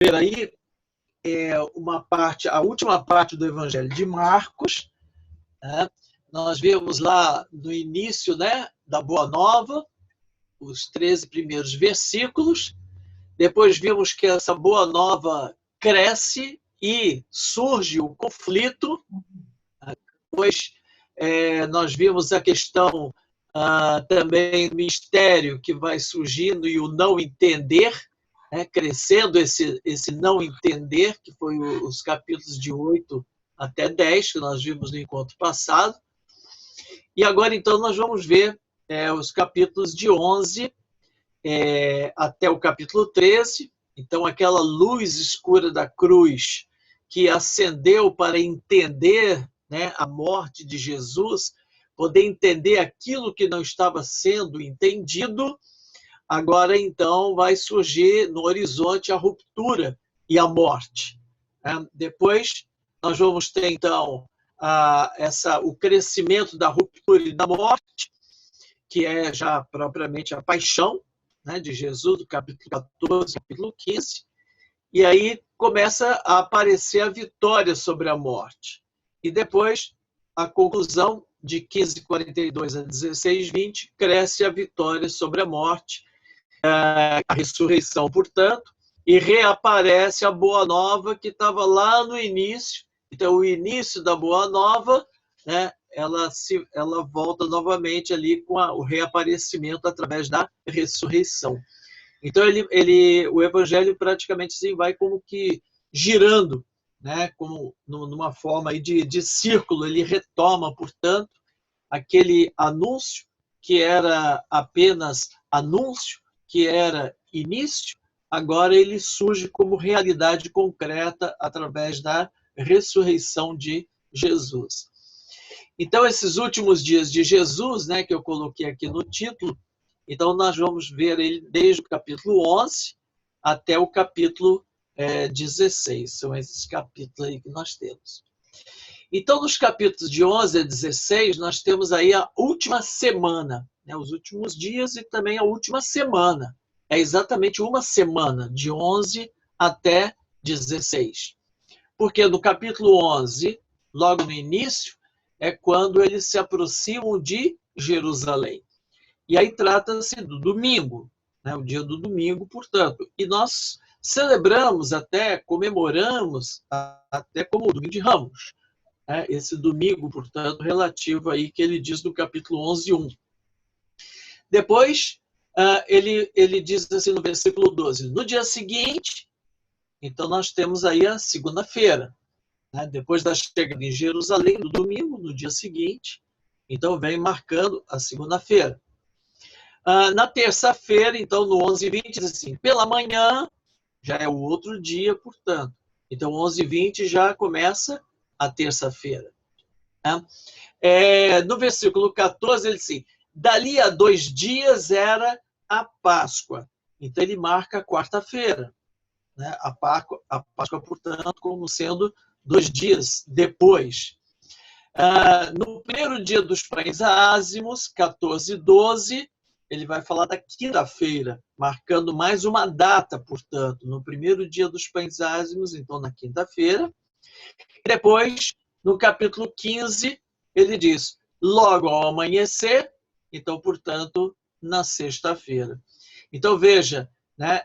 ver aí a última parte do Evangelho de Marcos, né? Nós vemos lá no início, né, da Boa Nova, os 13 primeiros versículos. Depois vimos que essa Boa Nova cresce e surge o conflito. Depois nós vimos a questão também do mistério que vai surgindo e o não entender, né, crescendo esse não entender, que foi os capítulos de 8 até 10, que nós vimos no encontro passado. E agora, então, nós vamos ver os capítulos de 11 até o capítulo 13. Então, aquela luz escura da cruz que acendeu para entender, né, a morte de Jesus, poder entender aquilo que não estava sendo entendido. Agora, então, vai surgir no horizonte a ruptura e a morte. Depois, nós vamos ter, então, o crescimento da ruptura e da morte, que é já propriamente a paixão, né, de Jesus, do capítulo 14, capítulo 15. E aí começa a aparecer a vitória sobre a morte. E depois, a conclusão, de 15:42 a 16:20, cresce a vitória sobre a morte, a ressurreição, portanto, e reaparece a Boa Nova que estava lá no início. Então, o início da Boa Nova, né, ela volta novamente ali com o reaparecimento através da ressurreição. Então, o Evangelho praticamente assim, vai como que girando, né, como numa forma aí de círculo. Ele retoma, portanto, aquele anúncio que era apenas anúncio, que era início, agora ele surge como realidade concreta através da ressurreição de Jesus. Então, esses últimos dias de Jesus, né, que eu coloquei aqui no título, então nós vamos ver ele desde o capítulo 11 até o capítulo 16. São esses capítulos aí que nós temos. Então, nos capítulos de 11 a 16, nós temos aí a última semana, né, os últimos dias e também a última semana. É exatamente uma semana, de 11 até 16. Porque no capítulo 11, logo no início, é quando eles se aproximam de Jerusalém. E aí trata-se do domingo, né, o dia do domingo, portanto. E nós celebramos comemoramos até como o domingo de Ramos. Esse domingo, portanto, relativo aí que ele diz no capítulo 11:1. Depois, ele diz assim no versículo 12, no dia seguinte, então nós temos aí a segunda-feira, né? Depois da chegada em Jerusalém, no domingo, no dia seguinte, então vem marcando a segunda-feira. Na terça-feira, então no 11:20, diz assim, pela manhã, já é o outro dia, portanto. Então 11:20 já começa a terça-feira. No versículo 14, ele diz assim, dali a 2 dias era a Páscoa. Então ele marca a quarta-feira, né? A Páscoa, portanto, como sendo 2 dias depois. No primeiro dia dos pães ázimos, 14:12, ele vai falar da quinta-feira, marcando mais uma data, portanto, no primeiro dia dos pães ázimos, então na quinta-feira. Depois, no capítulo 15, ele diz, logo ao amanhecer, então, portanto, na sexta-feira. Então, veja, né,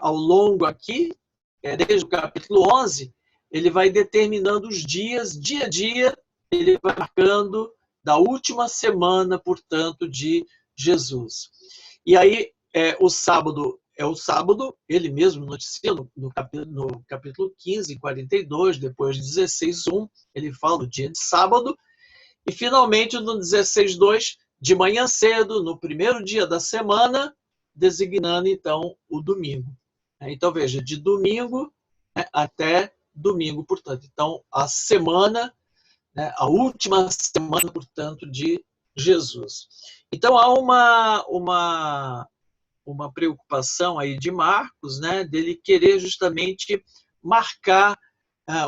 ao longo aqui, desde o capítulo 11, ele vai determinando os dias, dia a dia, ele vai marcando da última semana, portanto, de Jesus. E aí, o sábado é o sábado, ele mesmo noticia no capítulo 15, 42, depois de 16:1, ele fala do dia de sábado, e finalmente no 16:2, de manhã cedo, no primeiro dia da semana, designando então o domingo. Então veja, de domingo, né, até domingo, portanto. Então a semana, né, a última semana, portanto, de Jesus. Então há uma preocupação aí de Marcos, né, dele querer justamente marcar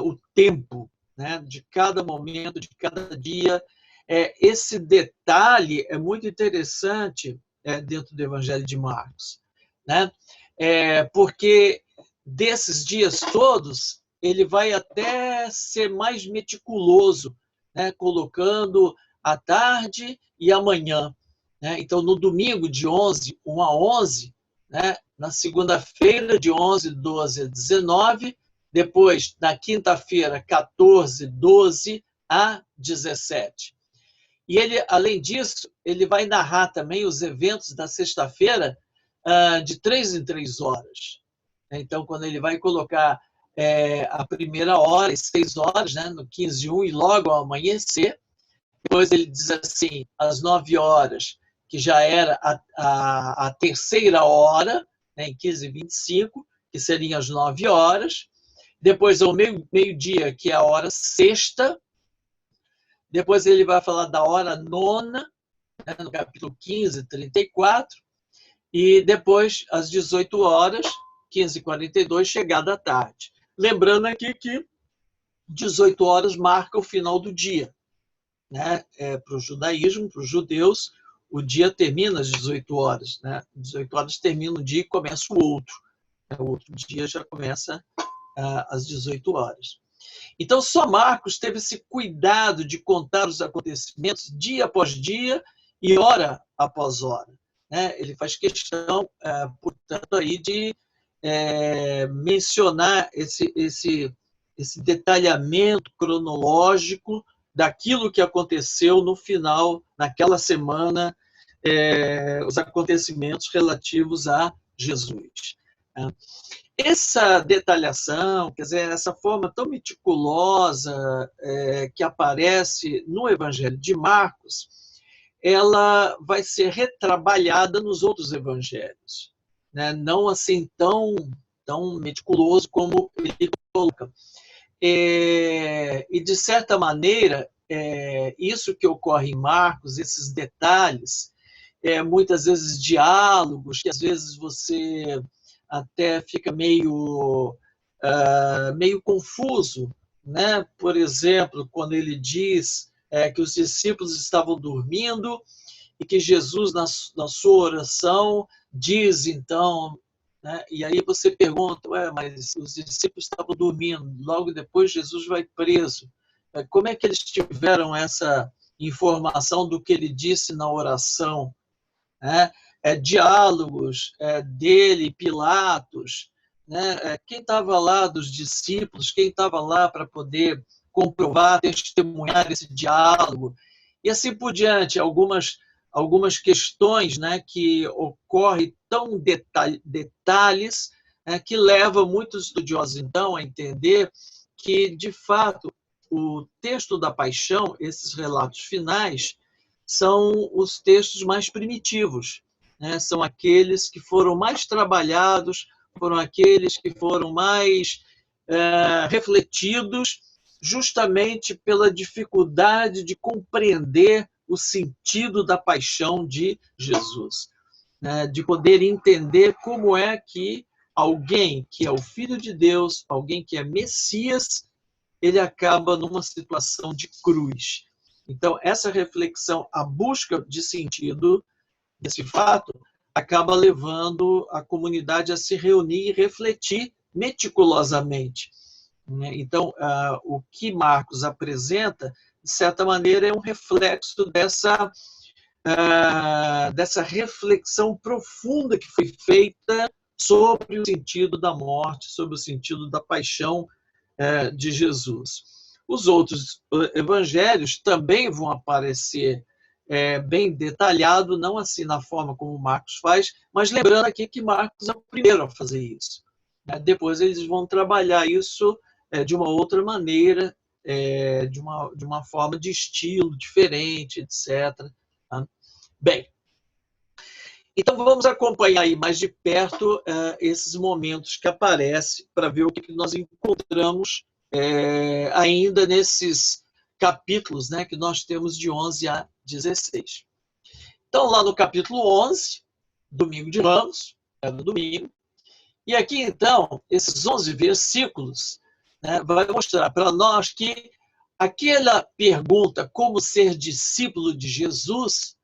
o tempo, né, de cada momento, de cada dia. Esse detalhe é muito interessante dentro do Evangelho de Marcos, né, porque desses dias todos, ele vai até ser mais meticuloso, né, colocando a tarde e a manhã. Né? Então, no domingo, de 11, 1 a 11, né? Na segunda-feira, de 11, 12 a 19, depois, na quinta-feira, 14, 12 a 17. E ele, além disso, ele vai narrar também os eventos da sexta-feira de 3 em 3 horas. Então, quando ele vai colocar a primeira hora, às 6 horas, né, no 15:1, e logo ao amanhecer, depois ele diz assim, às 9 horas, que já era a terceira hora, né, em 15:25, que seriam as 9 horas, depois ao meio-dia, que é a hora sexta, depois ele vai falar da hora nona, né, no capítulo 15, 34, e depois, às 18 horas, 15:42, chegada à tarde. Lembrando aqui que 18 horas marca o final do dia. Né? Para o judaísmo, para os judeus, o dia termina às 18 horas. Né? 18 horas termina um dia e começa o outro. O outro dia já começa às 18 horas. Então, só Marcos teve esse cuidado de contar os acontecimentos dia após dia e hora após hora. Né? Ele faz questão, portanto, aí de mencionar esse detalhamento cronológico daquilo que aconteceu no final, naquela semana, os acontecimentos relativos a Jesus. Essa detalhação, quer dizer, essa forma tão meticulosa que aparece no Evangelho de Marcos, ela vai ser retrabalhada nos outros evangelhos, né? Não assim tão meticuloso como ele coloca. E, de certa maneira, isso que ocorre em Marcos, esses detalhes, muitas vezes diálogos, que às vezes você até fica meio confuso, né? Por exemplo, quando ele diz que os discípulos estavam dormindo e que Jesus, na sua oração, diz, então, né? E aí você pergunta, mas os discípulos estavam dormindo, logo depois Jesus vai preso. Como é que eles tiveram essa informação do que ele disse na oração? Né? Diálogos dele, Pilatos, né? Quem estava lá dos discípulos, quem estava lá para poder comprovar, testemunhar esse diálogo, e assim por diante, algumas questões, né, que ocorrem tão detalhes, que levam muitos estudiosos, então, a entender que, de fato, o texto da paixão, esses relatos finais, são os textos mais primitivos, né? São aqueles que foram mais trabalhados, foram aqueles que foram mais refletidos, justamente pela dificuldade de compreender o sentido da paixão de Jesus, né? De poder entender como é que alguém que é o Filho de Deus, alguém que é Messias, ele acaba numa situação de cruz. Então, essa reflexão, a busca de sentido desse fato, acaba levando a comunidade a se reunir e refletir meticulosamente. Então, o que Marcos apresenta, de certa maneira, é um reflexo dessa reflexão profunda que foi feita sobre o sentido da morte, sobre o sentido da paixão de Jesus. Os outros evangelhos também vão aparecer bem detalhado, não assim na forma como Marcos faz, mas lembrando aqui que Marcos é o primeiro a fazer isso. Depois eles vão trabalhar isso de uma outra maneira, de uma forma de estilo diferente, etc. Tá? Bem, então vamos acompanhar aí mais de perto esses momentos que aparecem para ver o que nós encontramos ainda nesses capítulos, né, que nós temos de 11 a 16. Então, lá no capítulo 11, domingo de Ramos, no domingo, e aqui, então, esses 11 versículos, né, vai mostrar para nós que aquela pergunta, como ser discípulo de Jesus,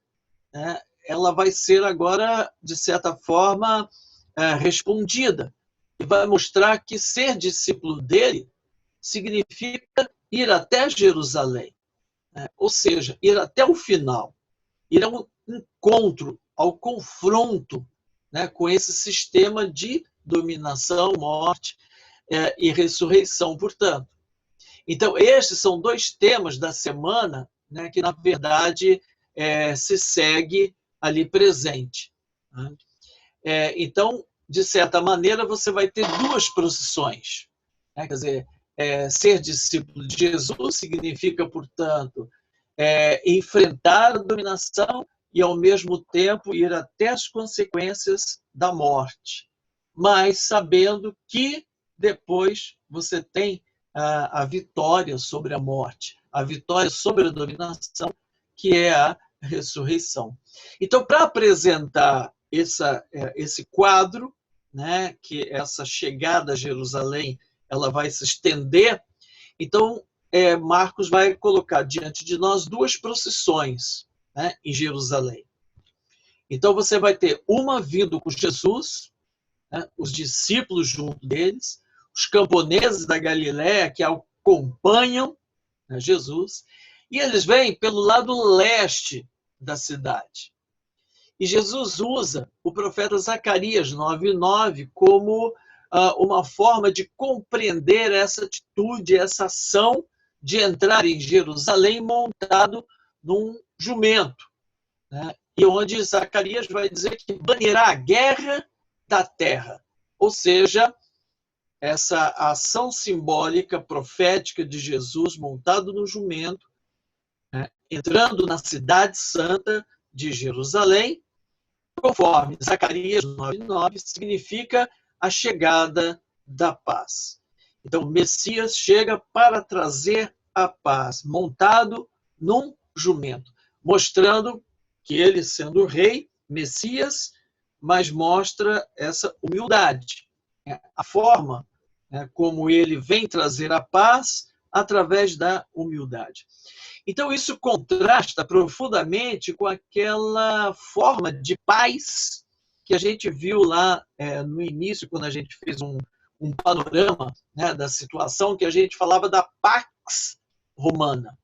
né, ela vai ser agora, de certa forma, respondida. e vai mostrar que ser discípulo dele significa ir até Jerusalém, né? Ou seja, ir até o final, ir ao encontro, ao confronto, né, com esse sistema de dominação, morte e ressurreição, portanto. Então, estes são dois temas da semana, né, que, na verdade, se segue ali presente, né? Então, de certa maneira, você vai ter duas procissões, né? Quer dizer, ser discípulo de Jesus significa, portanto, enfrentar a dominação e, ao mesmo tempo, ir até as consequências da morte, mas sabendo que depois você tem a vitória sobre a morte, a vitória sobre a dominação, que é a ressurreição. Então, para apresentar esse quadro, né, que essa chegada a Jerusalém ela vai se estender, então Marcos vai colocar diante de nós duas procissões, né, em Jerusalém. Então você vai ter uma vindo com Jesus, né, os discípulos junto deles, os camponeses da Galiléia que acompanham, né, Jesus, e eles vêm pelo lado leste da cidade. E Jesus usa o profeta Zacarias 9:9 como uma forma de compreender essa atitude, essa ação de entrar em Jerusalém montado num jumento, né? E onde Zacarias vai dizer que banirá a guerra da terra. Ou seja, essa ação simbólica, profética de Jesus montado no jumento, né, entrando na cidade santa de Jerusalém, conforme Zacarias 9:9, significa a chegada da paz. Então, o Messias chega para trazer a paz, montado num jumento, mostrando que ele, sendo rei, Messias, mas mostra essa humildade, a forma como ele vem trazer a paz através da humildade. Então, isso contrasta profundamente com aquela forma de paz que a gente viu lá no início, quando a gente fez um panorama, né, da situação, que a gente falava da Pax Romana.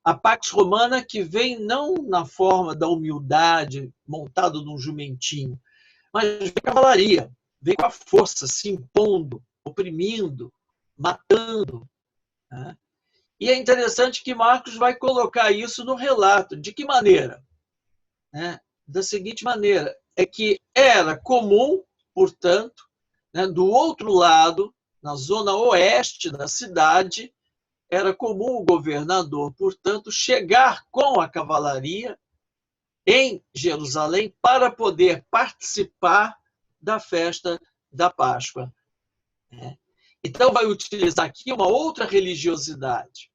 A Pax Romana que vem não na forma da humildade, montado num jumentinho, mas vem com a cavalaria, vem com a força, se impondo, oprimindo, matando, né? E é interessante que Marcos vai colocar isso no relato. De que maneira? Da seguinte maneira, é que era comum, portanto, do outro lado, na zona oeste da cidade, era comum o governador, portanto, chegar com a cavalaria em Jerusalém para poder participar da festa da Páscoa. Então, vai utilizar aqui uma outra religiosidade,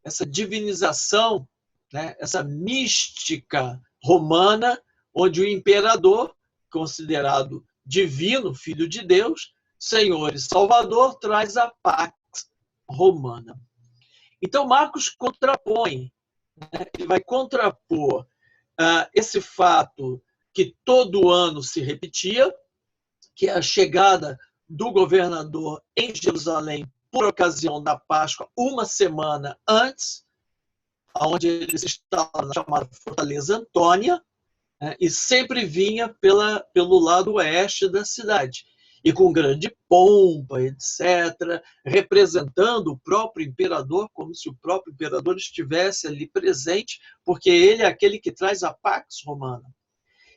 essa divinização, né, essa mística romana, onde o imperador, considerado divino, filho de Deus, Senhor e Salvador, traz a Pax Romana. Então, Marcos contrapõe, né, ele vai contrapor esse fato que todo ano se repetia, que é a chegada do governador em Jerusalém por ocasião da Páscoa, uma semana antes, onde eles estavam na chamada Fortaleza Antônia, e sempre vinha pelo lado oeste da cidade, e com grande pompa, etc., representando o próprio imperador, como se o próprio imperador estivesse ali presente, porque ele é aquele que traz a Pax Romana.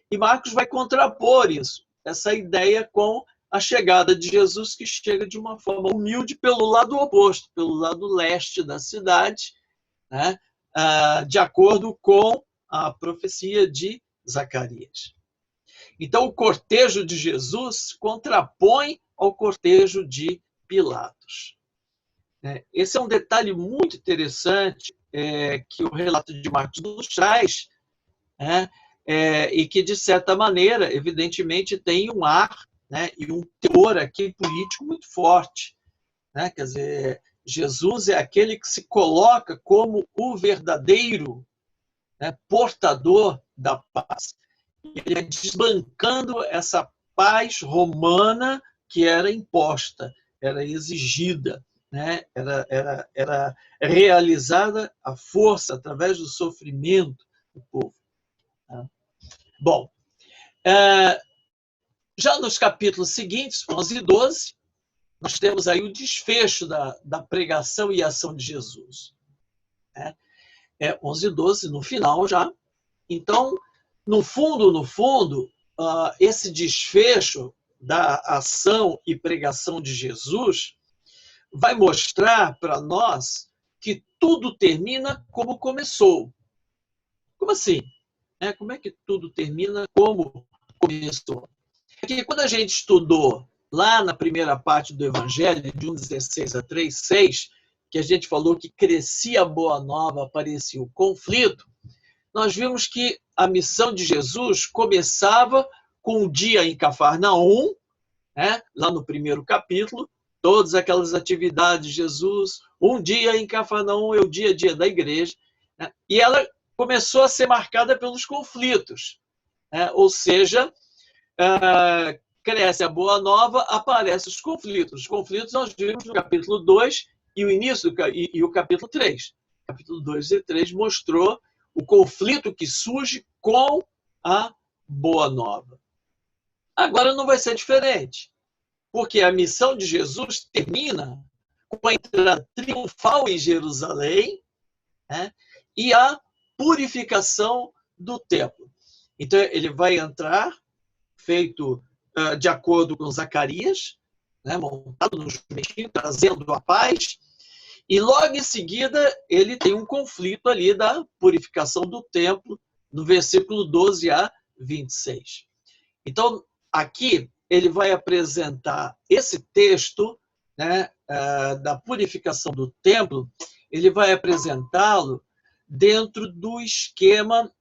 E Marcos vai contrapor isso, essa ideia com a chegada de Jesus, que chega de uma forma humilde pelo lado oposto, pelo lado leste da cidade, né? De acordo com a profecia de Zacarias. Então, o cortejo de Jesus contrapõe ao cortejo de Pilatos. Esse é um detalhe muito interessante que o relato de Marcos nos traz, e que, de certa maneira, evidentemente, tem um ar, né, e um teor aqui político muito forte. Quer dizer, Jesus é aquele que se coloca como o verdadeiro, portador da paz. Ele é desbancando essa paz romana que era imposta, era exigida, né? Era realizada à força, através do sofrimento do povo. Bom, já nos capítulos seguintes, 11 e 12, nós temos aí o desfecho da pregação e ação de Jesus. 11 e 12, no final já. Então, no fundo, esse desfecho da ação e pregação de Jesus vai mostrar para nós que tudo termina como começou. Como assim? Como é que tudo termina como começou? Porque quando a gente estudou lá na primeira parte do Evangelho, de 1,16 a 3,6, que a gente falou que crescia a boa nova, aparecia o conflito, nós vimos que a missão de Jesus começava com um dia em Cafarnaum, lá no primeiro capítulo, todas aquelas atividades de Jesus, um dia em Cafarnaum é o dia a dia da igreja, e ela começou a ser marcada pelos conflitos, ou seja, cresce a boa nova, aparecem os conflitos. Os conflitos nós vimos no capítulo 2 e o início e o capítulo 3. Capítulo 2 e 3 mostrou o conflito que surge com a boa nova. Agora não vai ser diferente, porque a missão de Jesus termina com a entrada triunfal em Jerusalém, e a purificação do templo. Então, ele vai entrar, feito de acordo com Zacarias, montado no jumentinho, trazendo a paz, e logo em seguida ele tem um conflito ali da purificação do templo, no versículo 12 a 26. Então, aqui ele vai apresentar esse texto, da purificação do templo, ele vai apresentá-lo dentro do esquema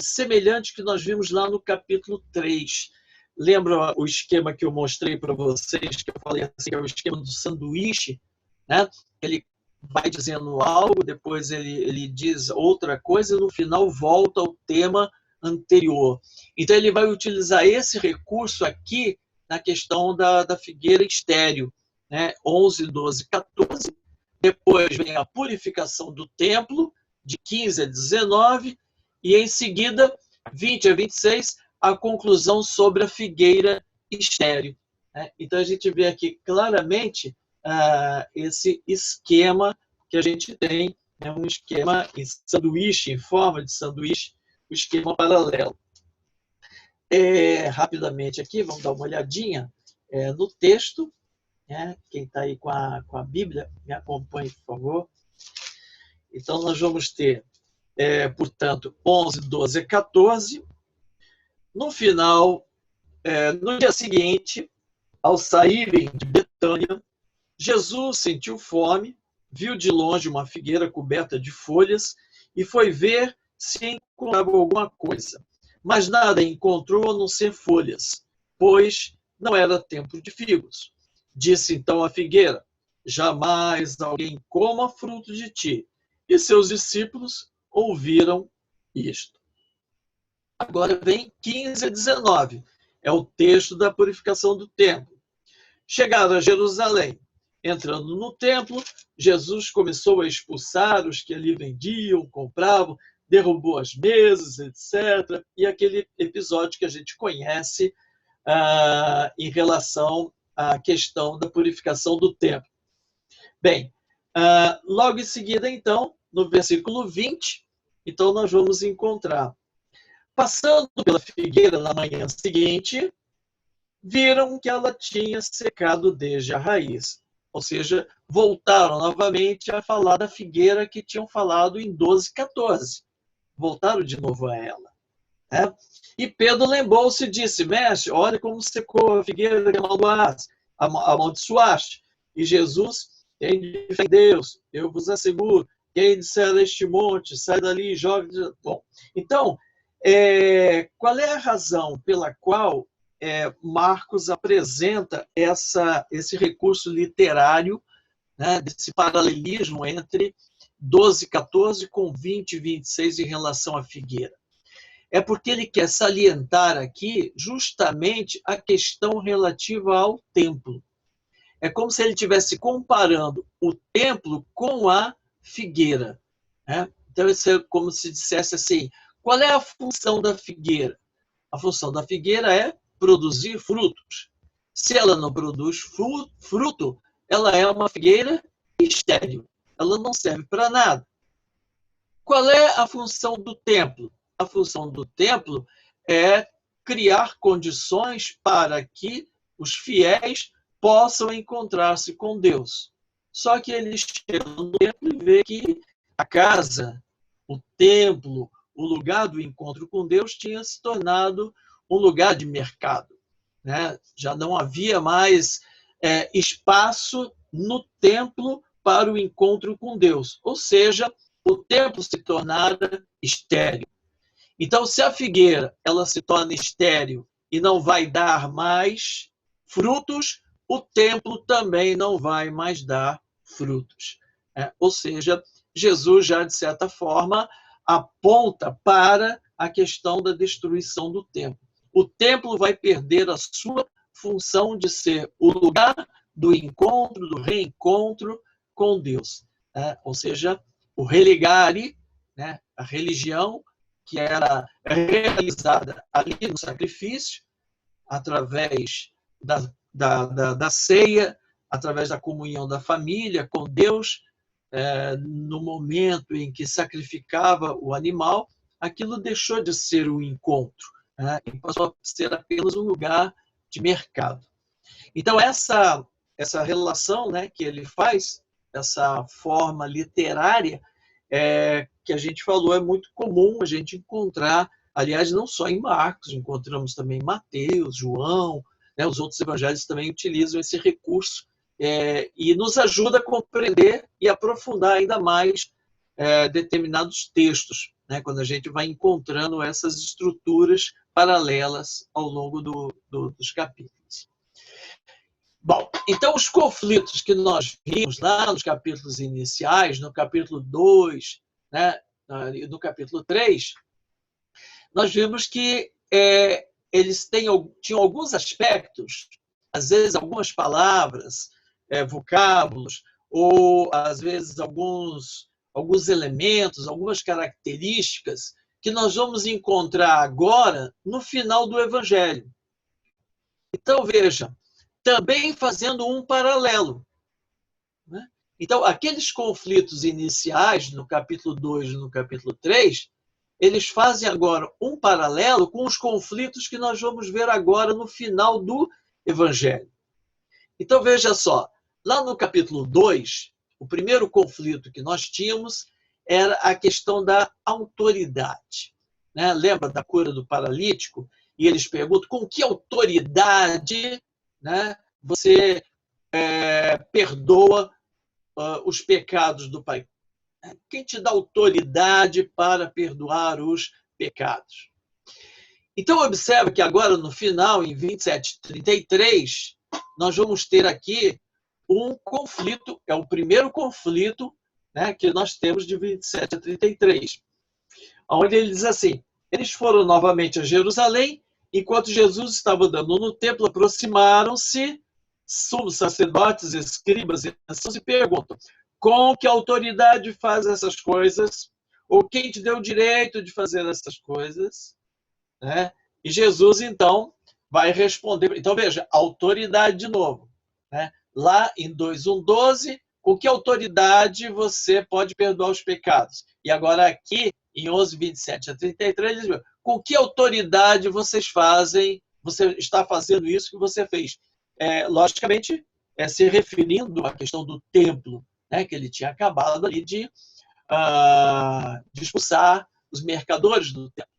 semelhante que nós vimos lá no capítulo 3. Lembra o esquema que eu mostrei para vocês, que eu falei assim, que é o esquema do sanduíche, Ele vai dizendo algo, depois ele diz outra coisa, e no final volta ao tema anterior. Então, ele vai utilizar esse recurso aqui na questão da figueira estéril, 11, 12, 14. Depois vem a purificação do templo, de 15 a 19, e em seguida, 20 a 26, a conclusão sobre a figueira estéril. Então, a gente vê aqui claramente esse esquema que a gente tem, um esquema em sanduíche, em forma de sanduíche, o esquema paralelo. Rapidamente aqui, vamos dar uma olhadinha no texto. Quem está aí com a Bíblia, me acompanhe, por favor. Então, nós vamos ter, portanto, 11, 12 e 14. No final, no dia seguinte, ao saírem de Betânia, Jesus sentiu fome, viu de longe uma figueira coberta de folhas e foi ver se encontrava alguma coisa. Mas nada encontrou a não ser folhas, pois não era tempo de figos. Disse então a figueira: jamais alguém coma fruto de ti. E seus discípulos ouviram isto. Agora vem 15 a 19. É o texto da purificação do templo. Chegaram a Jerusalém. Entrando no templo, Jesus começou a expulsar os que ali vendiam, compravam, derrubou as mesas, etc. E aquele episódio que a gente conhece em relação à questão da purificação do templo. Bem, logo em seguida, então, no versículo 20, então nós vamos encontrar: passando pela figueira na manhã seguinte, viram que ela tinha secado desde a raiz. Ou seja, voltaram novamente a falar da figueira que tinham falado em 12, 14. Voltaram de novo a ela. E Pedro lembrou-se e disse: mestre, olha como secou a figueira que amaldiçoaste. E Jesus: quem de fé em Deus, eu vos asseguro, quem disser a este monte, sai dali e joga. Bom, então, qual é a razão pela qual Marcos apresenta esse recurso literário, desse paralelismo entre 12, 14 com 20 e 26 em relação à figueira? é porque ele quer salientar aqui justamente a questão relativa ao templo. É como se ele estivesse comparando o templo com a figueira, né? Então, isso é como se dissesse assim, qual é a função da figueira? A função da figueira é produzir frutos. Se ela não produz fruto, ela é uma figueira estéril. Ela não serve para nada. Qual é a função do templo? A função do templo é criar condições para que os fiéis possam encontrar-se com Deus. Só que eles chegam no templo e vê que a casa, o templo, o lugar do encontro com Deus tinha se tornado um lugar de mercado, né? Já não havia mais espaço no templo para o encontro com Deus. Ou seja, o templo se tornara estéril. Então, se a figueira ela se torna estéril e não vai dar mais frutos, o templo também não vai mais dar frutos. Ou seja, Jesus já, de certa forma, aponta para a questão da destruição do templo. O templo vai perder a sua função de ser o lugar do encontro, do reencontro com Deus. Ou seja, o religare, né, a religião que era realizada ali no sacrifício, através da ceia, através da comunhão da família com Deus, no momento em que sacrificava o animal, aquilo deixou de ser um encontro, né, e passou a ser apenas um lugar de mercado. Então, essa relação, né, que ele faz, essa forma literária, que a gente falou, é muito comum a gente encontrar, aliás, não só em Marcos, encontramos também em Mateus, João, né, os outros evangelhos também utilizam esse recurso, e nos ajuda a compreender e aprofundar ainda mais determinados textos, né, quando a gente vai encontrando essas estruturas paralelas ao longo dos capítulos. Bom, então os conflitos que nós vimos lá nos capítulos iniciais, no capítulo 2, né, no capítulo 3, nós vimos que eles tinham alguns aspectos, às vezes algumas palavras, vocábulos, ou às vezes alguns elementos, algumas características que nós vamos encontrar agora no final do Evangelho. Então, veja, também fazendo um paralelo, né? Então, aqueles conflitos iniciais, no capítulo 2 e no capítulo 3, eles fazem agora um paralelo com os conflitos que nós vamos ver agora no final do Evangelho. Então, veja só, lá no capítulo 2, o primeiro conflito que nós tínhamos era a questão da autoridade, né? Lembra da cura do paralítico? E eles perguntam com que autoridade, né, você perdoa os pecados do Pai? Quem te dá autoridade para perdoar os pecados? Então, observe que agora, no final, em 27:33, nós vamos ter aqui um conflito, é o primeiro conflito, né, que nós temos de 27:33, onde ele diz assim: eles foram novamente a Jerusalém, enquanto Jesus estava andando no templo, aproximaram-se sumos sacerdotes, escribas e anciãos e perguntam: com que autoridade faz essas coisas? Ou quem te deu o direito de fazer essas coisas? Né? E Jesus, então, vai responder. Então, veja, autoridade de novo, né? Lá em 2:1:12, com que autoridade você pode perdoar os pecados? E agora aqui, em 11:27-33, ele diz: com que autoridade você está fazendo isso que você fez? Logicamente, se referindo à questão do templo, né, que ele tinha acabado ali de expulsar os mercadores do templo.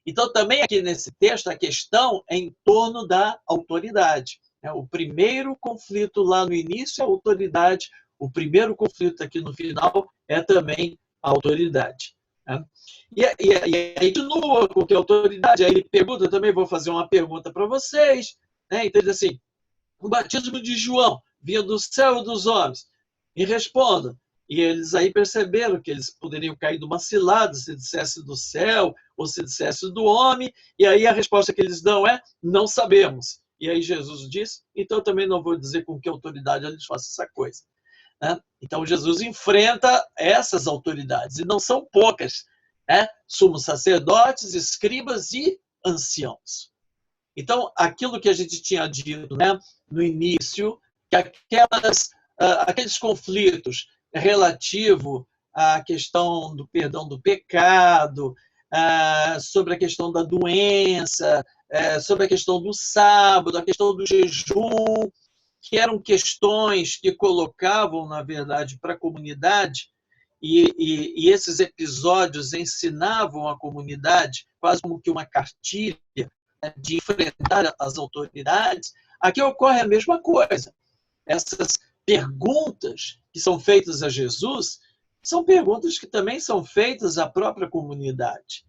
Então, também aqui nesse texto, a questão é em torno da autoridade. O primeiro conflito lá no início é a autoridade, o primeiro conflito aqui no final é também a autoridade. E aí, continua com que a autoridade, aí ele pergunta, também vou fazer uma pergunta para vocês, né? Então, ele diz assim: o batismo de João vinha do céu ou dos homens? E responda: E eles aí perceberam que eles poderiam cair de uma cilada se dissesse do céu ou se dissesse do homem, e aí a resposta que eles dão é: não sabemos. E aí Jesus diz: então eu também não vou dizer com que autoridade eles façam essa coisa. Né? Então Jesus enfrenta essas autoridades, e não são poucas, né? Sumos sacerdotes, escribas e anciãos. Então, aquilo que a gente tinha dito, né, no início, que aqueles conflitos relativo à questão do perdão do pecado, sobre a questão da doença, sobre a questão do sábado, a questão do jejum, que eram questões que colocavam, na verdade, para a comunidade, e esses episódios ensinavam a comunidade, quase como que uma cartilha, né, de enfrentar as autoridades. Aqui ocorre a mesma coisa. Essas perguntas que são feitas a Jesus são perguntas que também são feitas à própria comunidade.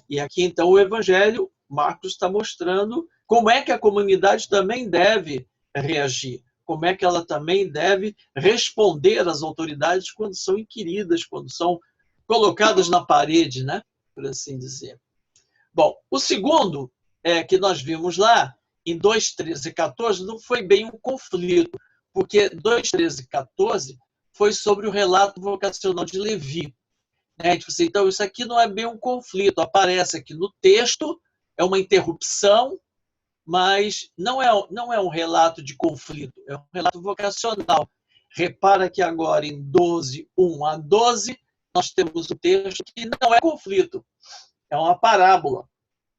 E aqui, então, o Evangelho, Marcos está mostrando como é que a comunidade também deve reagir, como é que ela também deve responder às autoridades quando são inquiridas, quando são colocadas na parede, né? Por assim dizer. Bom, o segundo que nós vimos lá, em 2:13 e 14, não foi bem um conflito, porque 2:13 e 14 foi sobre o relato vocacional de Levi. Então, isso aqui não é bem um conflito, aparece aqui no texto, é uma interrupção, mas não é um relato de conflito, é um relato vocacional. Repara que agora, em 12, 1 a 12, nós temos um texto que não é conflito, é uma parábola.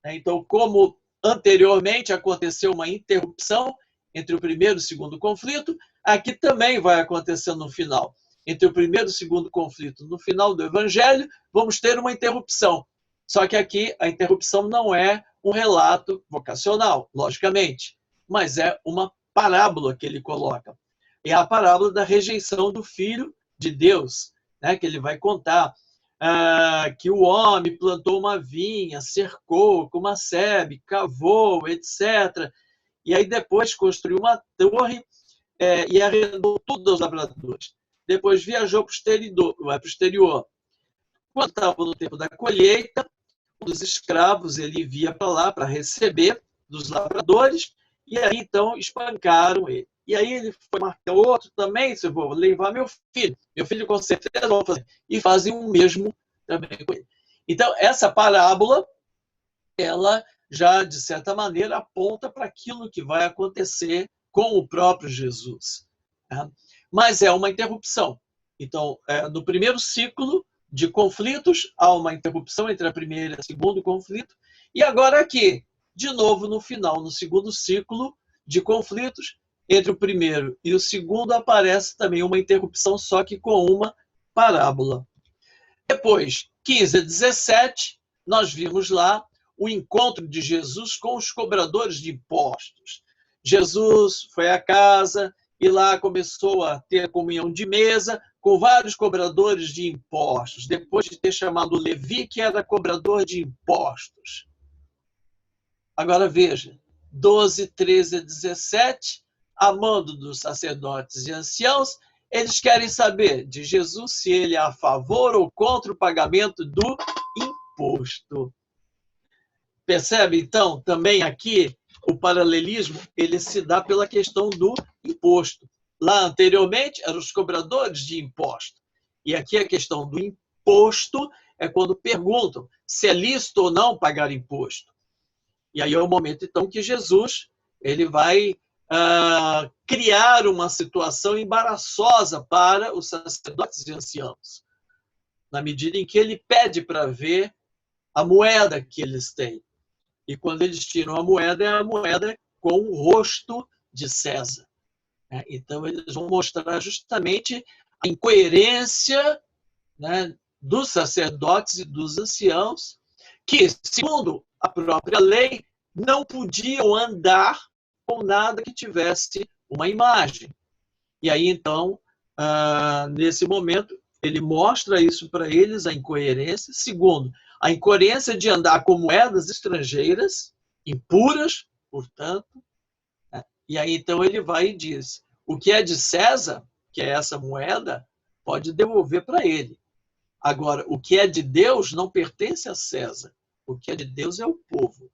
Então, como anteriormente aconteceu uma interrupção entre o primeiro e o segundo conflito, aqui também vai acontecer no final. Entre o primeiro e o segundo conflito, no final do Evangelho, vamos ter uma interrupção. Só que aqui a interrupção não é um relato vocacional, logicamente, mas é uma parábola que ele coloca. É a parábola da rejeição do Filho de Deus, né, que ele vai contar. Que o homem plantou uma vinha, cercou com uma sebe, cavou, etc. E aí depois construiu uma torre e arrendou tudo aos lavradores. Depois viajou para o exterior. Quando estava no tempo da colheita, um dos escravos ele via para lá para receber dos lavradores, e aí então espancaram ele. E aí ele foi marcar outro também, se eu vou levar meu filho com certeza vão fazer, e fazem o mesmo também com ele. Então, essa parábola, ela já, de certa maneira, aponta para aquilo que vai acontecer com o próprio Jesus. Tá? Mas é uma interrupção. Então, no primeiro ciclo de conflitos, há uma interrupção entre a primeira e o segundo conflito, e agora aqui, de novo, no final, no segundo ciclo de conflitos, entre o primeiro e o segundo, aparece também uma interrupção, só que com uma parábola. Depois, 15 a 17, nós vimos lá o encontro de Jesus com os cobradores de impostos. Jesus foi à casa e lá começou a ter comunhão de mesa com vários cobradores de impostos, depois de ter chamado Levi, que era cobrador de impostos. Agora veja, 12, 13 a 17, a mando dos sacerdotes e anciãos, eles querem saber de Jesus se ele é a favor ou contra o pagamento do imposto. Percebe, então, também aqui o paralelismo ele se dá pela questão do imposto. Lá anteriormente eram os cobradores de imposto. E aqui a questão do imposto é quando perguntam se é lícito ou não pagar imposto. E aí é o momento, então, que Jesus ele vai criar uma situação embaraçosa para os sacerdotes e anciãos, na medida em que ele pede para ver a moeda que eles têm. E quando eles tiram a moeda, é a moeda com o rosto de César. Então, eles vão mostrar justamente a incoerência, né, dos sacerdotes e dos anciãos, que, segundo a própria lei, não podiam andar com nada que tivesse uma imagem. E aí, então, nesse momento, ele mostra isso para eles, a incoerência. Segundo, a incoerência de andar com moedas estrangeiras, impuras, portanto. E aí, então, ele vai e diz, o que é de César, que é essa moeda, pode devolver para ele. Agora, o que é de Deus não pertence a César. O que é de Deus é o povo.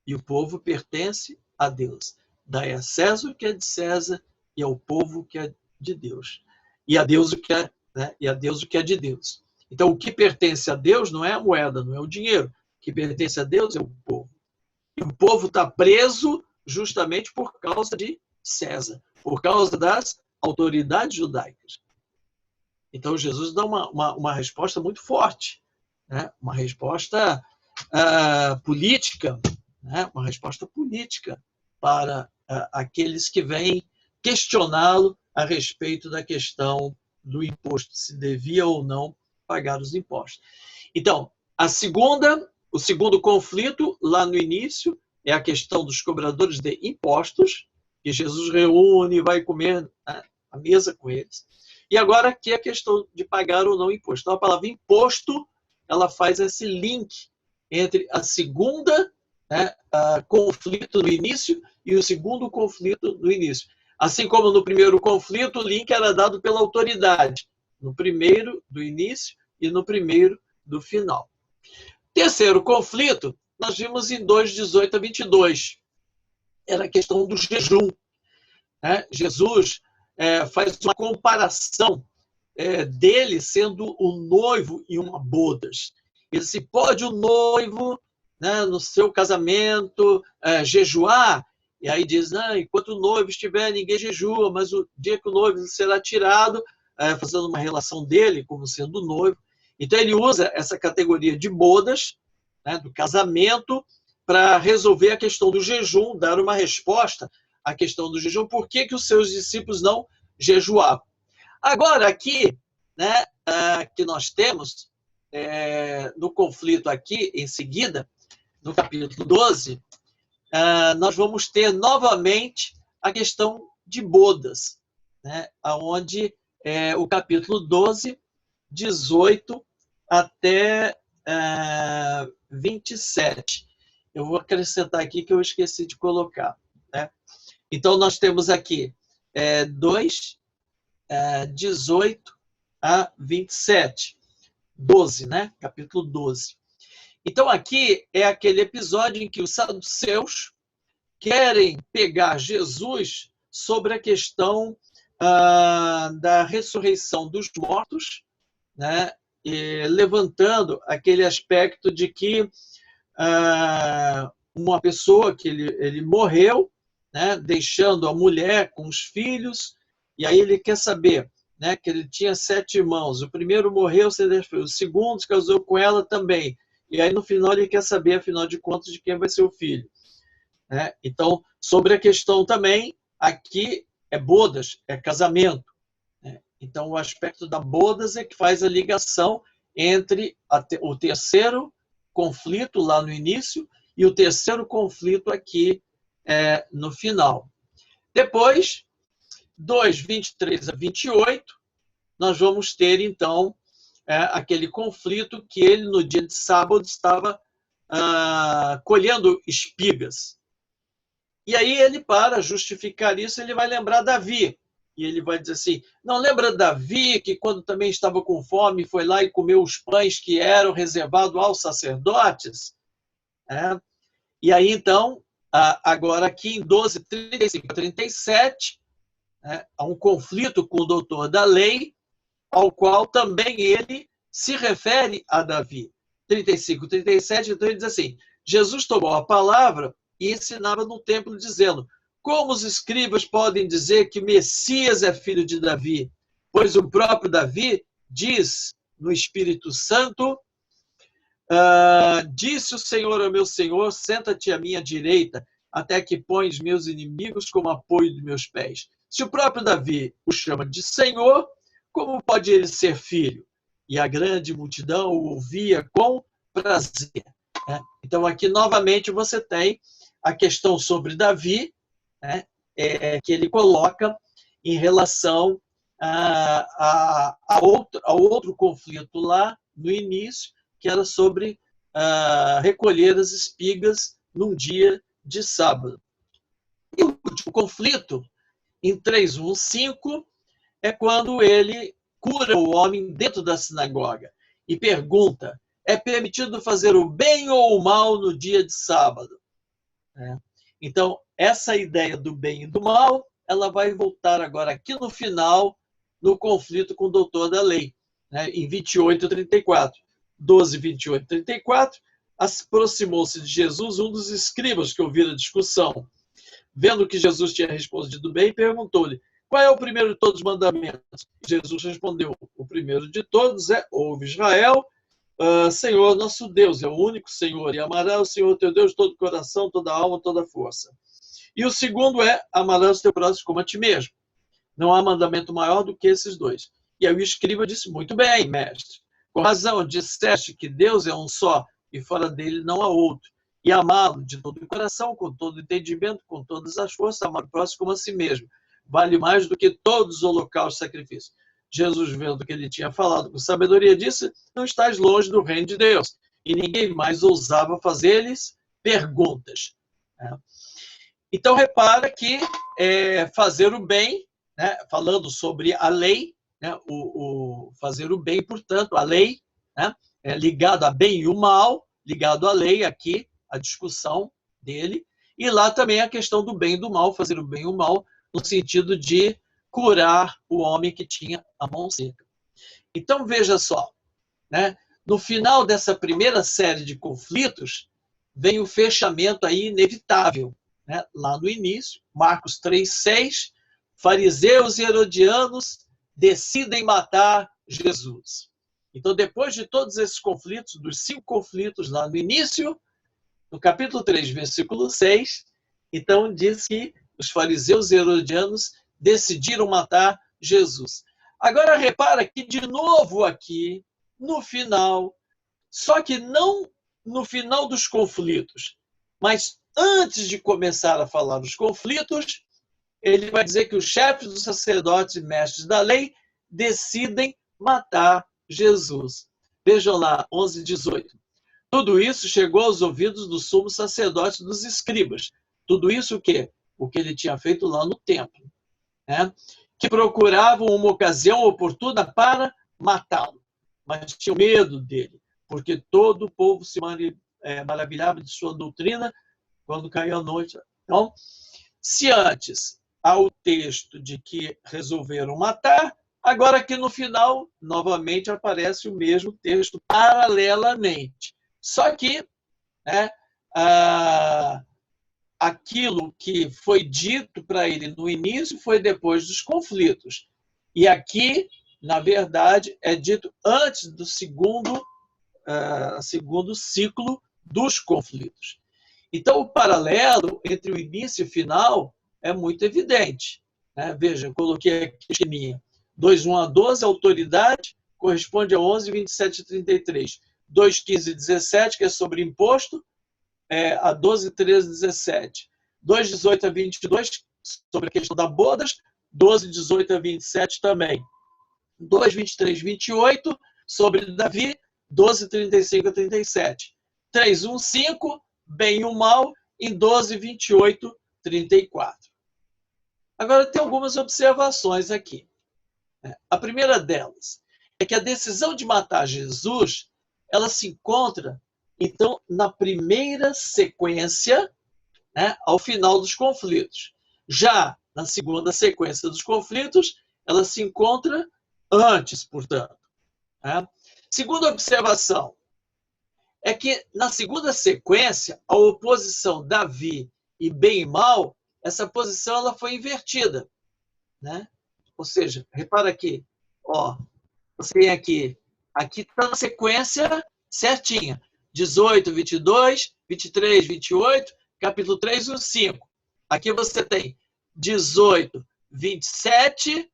E o povo pertence a Deus. Daí a César o que é de César e ao povo o que é de Deus. E a Deus o que é, né? E a Deus o que é de Deus. Então, o que pertence a Deus não é a moeda, não é o dinheiro. O que pertence a Deus é o povo. E o povo está preso justamente por causa de César, por causa das autoridades judaicas. Então, Jesus dá uma resposta muito forte, né? Uma resposta política, né? Uma resposta política para aqueles que vêm questioná-lo a respeito da questão do imposto, se devia ou não pagar os impostos. Então, o segundo conflito, lá no início, é a questão dos cobradores de impostos, que Jesus reúne e vai comer à mesa com eles. E agora aqui a questão de pagar ou não imposto. Então, a palavra imposto, ela faz esse link entre a segunda, né, conflito no início e o segundo conflito no início. Assim como no primeiro conflito, o link era dado pela autoridade. No primeiro do início e no primeiro do final. Terceiro conflito, nós vimos em 2:18 a 22. Era a questão do jejum. Né? Jesus faz uma comparação dele sendo o noivo em uma bodas. Ele disse, pode o noivo, né, no seu casamento, jejuar? E aí diz, enquanto o noivo estiver, ninguém jejua, mas o dia que o noivo será tirado, fazendo uma relação dele como sendo noivo. Então ele usa essa categoria de bodas, né, do casamento, para resolver a questão do jejum, dar uma resposta à questão do jejum, por que os seus discípulos não jejuavam. Agora, aqui, né, que nós temos, no conflito aqui, em seguida, no capítulo 12, nós vamos ter novamente a questão de bodas, né, onde o capítulo 12, 18 até 27. Eu vou acrescentar aqui que eu esqueci de colocar. Né? Então, nós temos aqui 18 a 27. 12, né? Capítulo 12. Então, aqui é aquele episódio em que os saduceus querem pegar Jesus sobre a questão da ressurreição dos mortos, né? E levantando aquele aspecto de que uma pessoa que ele morreu, né? Deixando a mulher com os filhos, e aí ele quer saber, né? Que ele tinha 7 irmãos, o primeiro morreu, o segundo se casou com ela também, e aí no final ele quer saber, afinal de contas, de quem vai ser o filho. Né? Então, sobre a questão também, aqui é bodas, é casamento. Né? Então, o aspecto da bodas é que faz a ligação entre o terceiro conflito lá no início e o terceiro conflito aqui no final. Depois, 23 a 28, nós vamos ter, então, aquele conflito que ele, no dia de sábado, estava colhendo espigas. E aí ele, para justificar isso, ele vai lembrar Davi. E ele vai dizer assim, não lembra Davi que quando também estava com fome foi lá e comeu os pães que eram reservados aos sacerdotes? E aí, então, agora aqui em 12, 35 a 37, há um conflito com o doutor da lei, ao qual também ele se refere a Davi. 35, 37, então ele diz assim, Jesus tomou a palavra e ensinava no templo, dizendo, como os escribas podem dizer que Messias é filho de Davi? Pois o próprio Davi diz no Espírito Santo, disse o Senhor ao meu Senhor, senta-te à minha direita, até que pões meus inimigos como apoio de meus pés. Se o próprio Davi o chama de Senhor, como pode ele ser filho? E a grande multidão o ouvia com prazer. Então, aqui, novamente, você tem a questão sobre Davi, que ele coloca em relação ao outro conflito lá no início, que era sobre recolher as espigas num dia de sábado. E o último conflito, em 3:1-5, é quando ele cura o homem dentro da sinagoga e pergunta: é permitido fazer o bem ou o mal no dia de sábado? Então, essa ideia do bem e do mal, ela vai voltar agora aqui no final, no conflito com o doutor da lei, em 28:34. 12, 28, 34, aproximou-se de Jesus um dos escribas que ouviram a discussão. Vendo que Jesus tinha respondido bem, perguntou-lhe: qual é o primeiro de todos os mandamentos? Jesus respondeu: o primeiro de todos é: ouve, Israel, Senhor nosso Deus é o único Senhor, e amarás o Senhor teu Deus de todo o coração, toda a alma, toda a força. E o segundo é: amarás o teu próximo como a ti mesmo. Não há mandamento maior do que esses dois. E aí o escriba disse: muito bem, mestre, com razão, disseste que Deus é um só, e fora dele não há outro. E amá-lo de todo o coração, com todo o entendimento, com todas as forças, amar o próximo como a si mesmo. Vale mais do que todos os holocaustos e sacrifícios. Jesus, vendo que ele tinha falado com sabedoria, disse: não estás longe do reino de Deus. E ninguém mais ousava fazer-lhes perguntas. Então, repara que fazer o bem, falando sobre a lei, o fazer o bem, portanto, a lei, ligado a bem e o mal, ligado à lei, aqui, a discussão dele, e lá também a questão do bem e do mal, fazer o bem e o mal, no sentido de curar o homem que tinha a mão seca. Então, veja só, no final dessa primeira série de conflitos, vem o fechamento aí inevitável, lá no início, Marcos 3:6, fariseus e herodianos decidem matar Jesus. Então, depois de todos esses conflitos, dos 5 conflitos lá no início, no capítulo 3, versículo 6, então diz que os fariseus e herodianos decidiram matar Jesus. Agora, repara que, de novo aqui, no final, só que não no final dos conflitos, mas antes de começar a falar dos conflitos, ele vai dizer que os chefes dos sacerdotes e mestres da lei decidem matar Jesus. Vejam lá, 11:18. Tudo isso chegou aos ouvidos do sumo sacerdote e dos escribas. Tudo isso o quê? O que ele tinha feito lá no templo. Que procuravam uma ocasião oportuna para matá-lo. Mas tinham medo dele, porque todo o povo se maravilhava de sua doutrina quando caiu a noite. Então, se antes há o texto de que resolveram matar, agora aqui no final, novamente aparece o mesmo texto paralelamente. Só que aquilo que foi dito para ele no início foi depois dos conflitos. E aqui, na verdade, é dito antes do segundo ciclo dos conflitos. Então, o paralelo entre o início e o final é muito evidente. Veja, eu coloquei aqui o esqueminha. 2:1-12, autoridade, corresponde a 11:27-33. 2:15-17, que é sobre imposto, a 12:13-17. 2:18-22, sobre a questão da bodas, 12:18-27 também. 2:23-28, sobre Davi, 12:35-37. 3:1-5, bem e o mal, em 12:28-34. Agora, tem algumas observações aqui. A primeira delas é que a decisão de matar Jesus, ela se encontra, então, na primeira sequência, ao final dos conflitos. Já na segunda sequência dos conflitos, ela se encontra antes, portanto. Segunda observação é que, na segunda sequência, a oposição Davi e bem e mal, essa posição ela foi invertida. Ou seja, repara aqui, você tem aqui está na sequência certinha, 18, 22, 23, 28, capítulo 3, 1, 5. Aqui você tem 18, 27,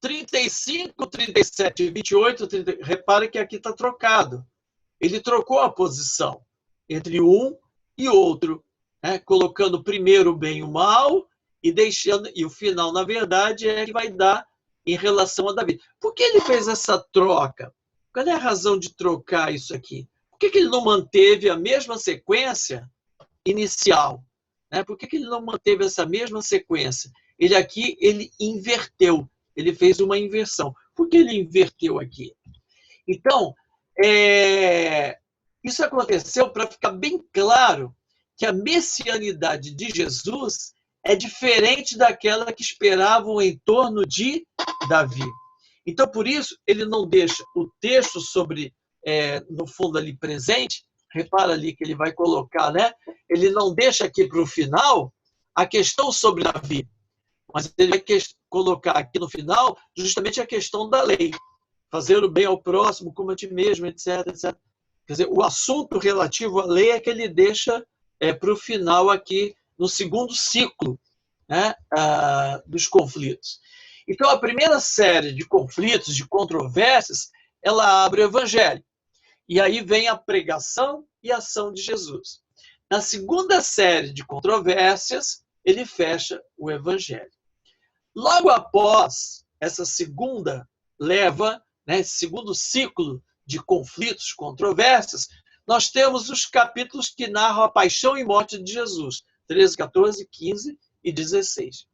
35, 37, 28, 30. Repara que aqui está trocado. Ele trocou a posição entre um e outro, colocando primeiro o bem e o mal, e o final, na verdade, é que vai dar em relação a Davi. Por que ele fez essa troca? Qual é a razão de trocar isso aqui? Por que ele não manteve a mesma sequência inicial? Por que ele não manteve essa mesma sequência? Ele inverteu. ele fez uma inversão. Por que ele inverteu aqui? Então, isso aconteceu para ficar bem claro que a messianidade de Jesus é diferente daquela que esperavam em torno de Davi. Então, por isso, ele não deixa o texto sobre, no fundo ali presente, repara ali que ele vai colocar, né? Ele não deixa aqui para o final a questão sobre Davi, mas ele vai colocar aqui no final justamente a questão da lei. Fazer o bem ao próximo como a ti mesmo, etc, etc. Quer dizer, o assunto relativo à lei é que ele deixa para o final aqui, no segundo ciclo, né, dos conflitos. Então, a primeira série de conflitos, de controvérsias, ela abre o Evangelho. E aí vem a pregação e a ação de Jesus. Na segunda série de controvérsias, ele fecha o Evangelho. Logo após essa segunda leva, né, esse segundo ciclo de conflitos, controvérsias, nós temos os capítulos que narram a paixão e morte de Jesus, 13, 14, 15 e 16.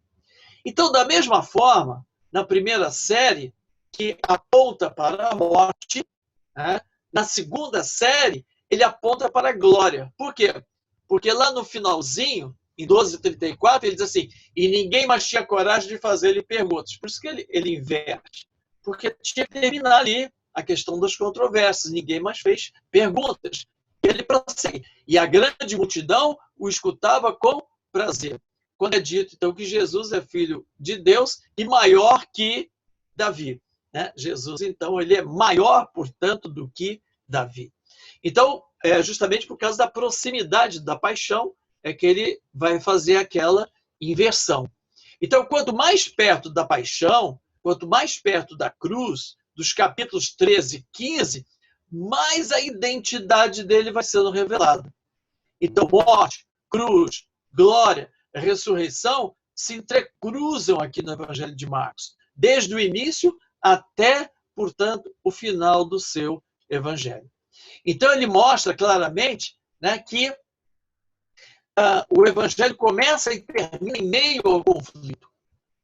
Então, da mesma forma, na primeira série, que aponta para a morte, né, na segunda série, ele aponta para a glória. Por quê? Porque lá no finalzinho, em 12:34, ele diz assim, e ninguém mais tinha coragem de fazer-lhe perguntas. Por isso que ele inverte. Porque tinha que terminar ali a questão das controvérsias. Ninguém mais fez perguntas. Ele prossegue. E a grande multidão o escutava com prazer. Quando é dito, então, que Jesus é filho de Deus e maior que Davi. Né? Jesus, então, ele é maior, portanto, do que Davi. Então, justamente por causa da proximidade da paixão, é que ele vai fazer aquela inversão. Então, quanto mais perto da paixão, quanto mais perto da cruz, dos capítulos 13 e 15, mais a identidade dele vai sendo revelada. Então, morte, cruz, glória, ressurreição se entrecruzam aqui no Evangelho de Marcos, desde o início até, portanto, o final do seu Evangelho. Então, ele mostra claramente, né, que o Evangelho começa e termina em meio ao conflito,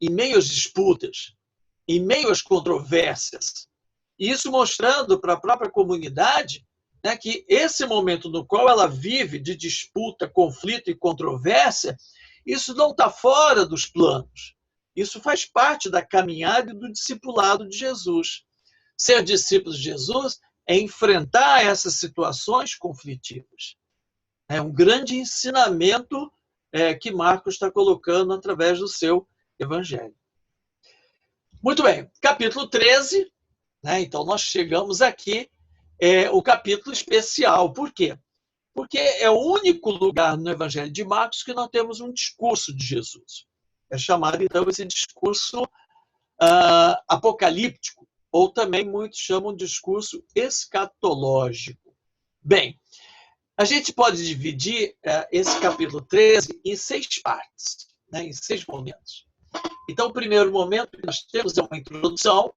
em meio às disputas, em meio às controvérsias. E isso mostrando para a própria comunidade, né, que esse momento no qual ela vive de disputa, conflito e controvérsia, isso não está fora dos planos. Isso faz parte da caminhada e do discipulado de Jesus. Ser discípulo de Jesus é enfrentar essas situações conflitivas. É um grande ensinamento que Marcos está colocando através do seu Evangelho. Muito bem, capítulo 13, né? Então nós chegamos aqui, o capítulo especial. Por quê? Porque é o único lugar no Evangelho de Marcos que nós temos um discurso de Jesus. É chamado, então, esse discurso apocalíptico, ou também muitos chamam de discurso escatológico. Bem, a gente pode dividir esse capítulo 13 em 6 partes, né, em 6 momentos. Então, o primeiro momento que nós temos é uma introdução,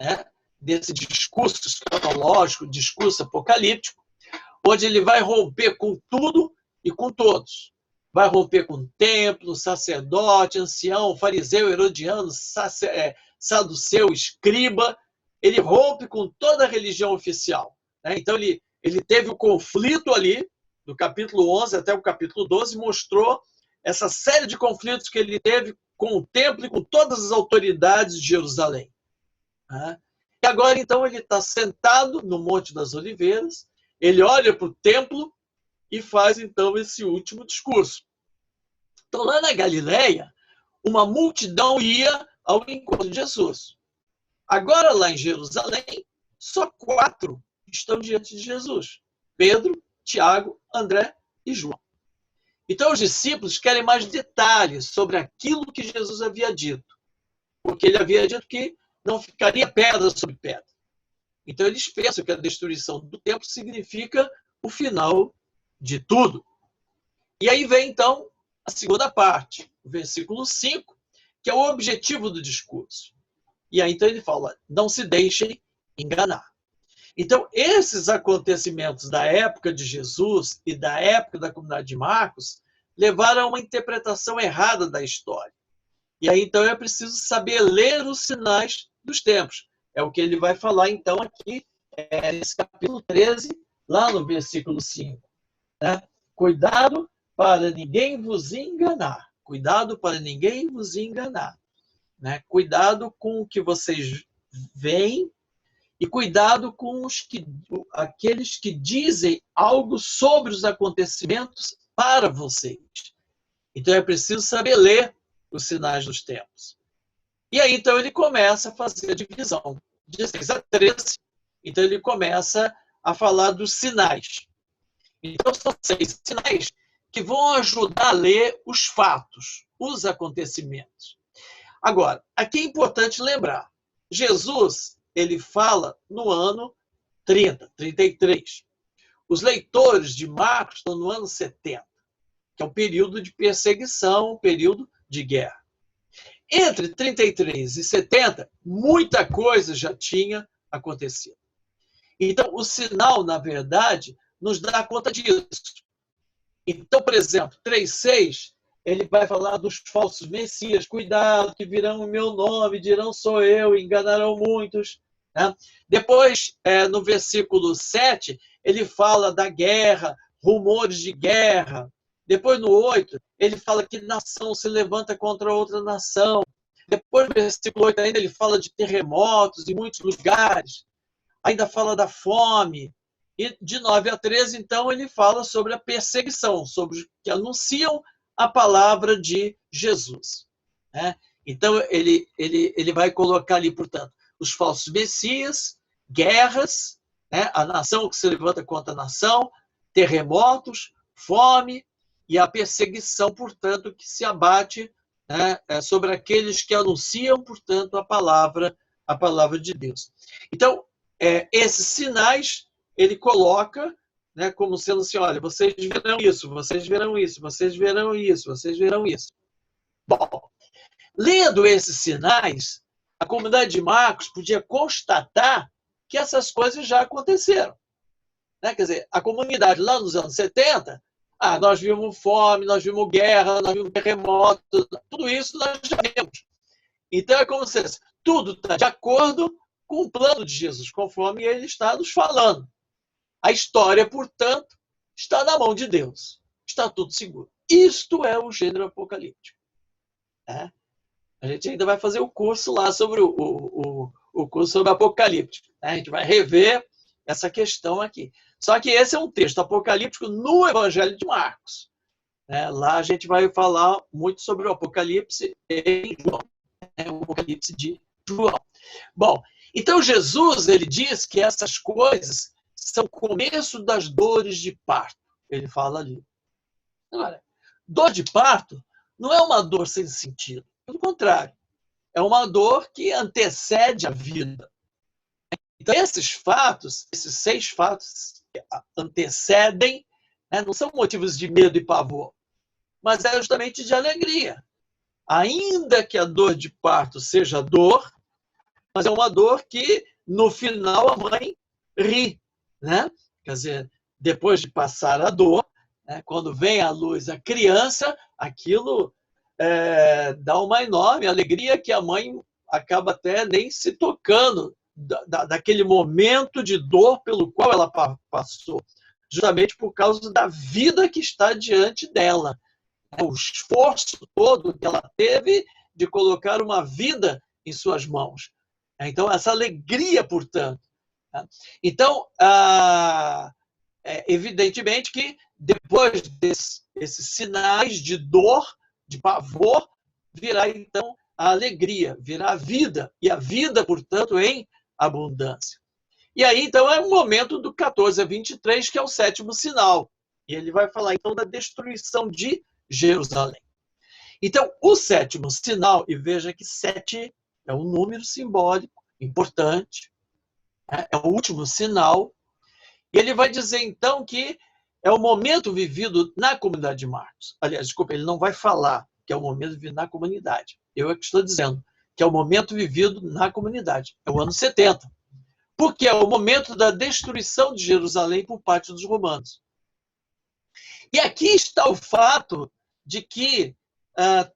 né, desse discurso escatológico, discurso apocalíptico, onde ele vai romper com tudo e com todos. Vai romper com o templo, sacerdote, ancião, fariseu, herodiano, saduceu, escriba. Ele rompe com toda a religião oficial. Né? Então, ele teve o conflito ali, do capítulo 11 até o capítulo 12, mostrou essa série de conflitos que ele teve com o templo e com todas as autoridades de Jerusalém. E agora, então, ele está sentado no Monte das Oliveiras, ele olha para o templo e faz, então, esse último discurso. Então, lá na Galileia, uma multidão ia ao encontro de Jesus. Agora, lá em Jerusalém, só 4 estão diante de Jesus. Pedro, Tiago, André e João. Então, os discípulos querem mais detalhes sobre aquilo que Jesus havia dito. Porque ele havia dito que não ficaria pedra sobre pedra. Então, eles pensam que a destruição do templo significa o final de tudo. E aí vem, então, a segunda parte, o versículo 5, que é o objetivo do discurso. E aí, então, ele fala, não se deixem enganar. Então, esses acontecimentos da época de Jesus e da época da comunidade de Marcos levaram a uma interpretação errada da história. E aí, então, é preciso saber ler os sinais dos tempos. É o que ele vai falar, então, aqui, nesse capítulo 13, lá no versículo 5. Né? Cuidado para ninguém vos enganar. Cuidado para ninguém vos enganar. Né? Cuidado com o que vocês veem e cuidado com aqueles que dizem algo sobre os acontecimentos para vocês. Então é preciso saber ler os sinais dos tempos. E aí, então, ele começa a fazer a divisão de 6 a 13. Então, ele começa a falar dos sinais. Então, são 6 sinais que vão ajudar a ler os fatos, os acontecimentos. Agora, aqui é importante lembrar, Jesus, ele fala no ano 30, 33. Os leitores de Marcos estão no ano 70, que é um período de perseguição, um período de guerra. Entre 33 e 70, muita coisa já tinha acontecido. Então, o sinal, na verdade, nos dá conta disso. Então, por exemplo, 3,6, ele vai falar dos falsos messias. Cuidado, que virão o meu nome, dirão sou eu, enganarão muitos. Né? Depois, no versículo 7, ele fala da guerra, rumores de guerra. Depois, no 8, ele fala que nação se levanta contra outra nação. Depois, no versículo 8 ainda, ele fala de terremotos em muitos lugares. Ainda fala da fome. E de 9 a 13, então, ele fala sobre a perseguição, sobre os que anunciam a palavra de Jesus. Né? Então, ele vai colocar ali, portanto, os falsos messias, guerras, né? A nação que se levanta contra a nação, terremotos, fome e a perseguição, portanto, que se abate, né, sobre aqueles que anunciam, portanto, a palavra de Deus. Então, esses sinais ele coloca, né, como sendo assim, olha, vocês verão isso, vocês verão isso, vocês verão isso, vocês verão isso. Bom, lendo esses sinais, a comunidade de Marcos podia constatar que essas coisas já aconteceram. Né? Quer dizer, a comunidade lá nos anos 70, nós vimos fome, nós vimos guerra, nós vimos terremoto, tudo isso nós já vimos. Então é como se tudo está de acordo com o plano de Jesus, conforme ele está nos falando. A história, portanto, está na mão de Deus. Está tudo seguro. Isto é o gênero apocalíptico. Né? A gente ainda vai fazer o curso lá sobre o curso sobre apocalíptico. Né? A gente vai rever essa questão aqui. Só que esse é um texto apocalíptico no Evangelho de Marcos. Né? Lá a gente vai falar muito sobre o Apocalipse em João. Né? O Apocalipse de João. Bom, então Jesus ele diz que essas coisas são o começo das dores de parto. Ele fala ali. Agora, dor de parto não é uma dor sem sentido. Pelo contrário, é uma dor que antecede a vida. Então, esses fatos, esses 6 fatos que antecedem, né, não são motivos de medo e pavor, mas é justamente de alegria. Ainda que a dor de parto seja dor, mas é uma dor que, no final, a mãe ri. Né? Quer dizer, depois de passar a dor, né, quando vem à luz a criança, aquilo dá uma enorme alegria que a mãe acaba até nem se tocando daquele momento de dor pelo qual ela passou, justamente por causa da vida que está diante dela. O esforço todo que ela teve de colocar uma vida em suas mãos. Então, essa alegria, portanto. Então, evidentemente que depois desses sinais de dor, de pavor, virá então a alegria, virá a vida, e a vida, portanto, em abundância. E aí, então, é o momento do 14 a 23, que é o 7º sinal. E ele vai falar, então, da destruição de Jerusalém. Então, o 7º sinal, e veja que 7 é um número simbólico importante, é o último sinal, e ele vai dizer, então, que é o momento vivido na comunidade de Marcos. Aliás, desculpa, ele não vai falar que é o momento vivido na comunidade. Eu é que estou dizendo que é o momento vivido na comunidade. É o ano 70. Porque é o momento da destruição de Jerusalém por parte dos romanos. E aqui está o fato de que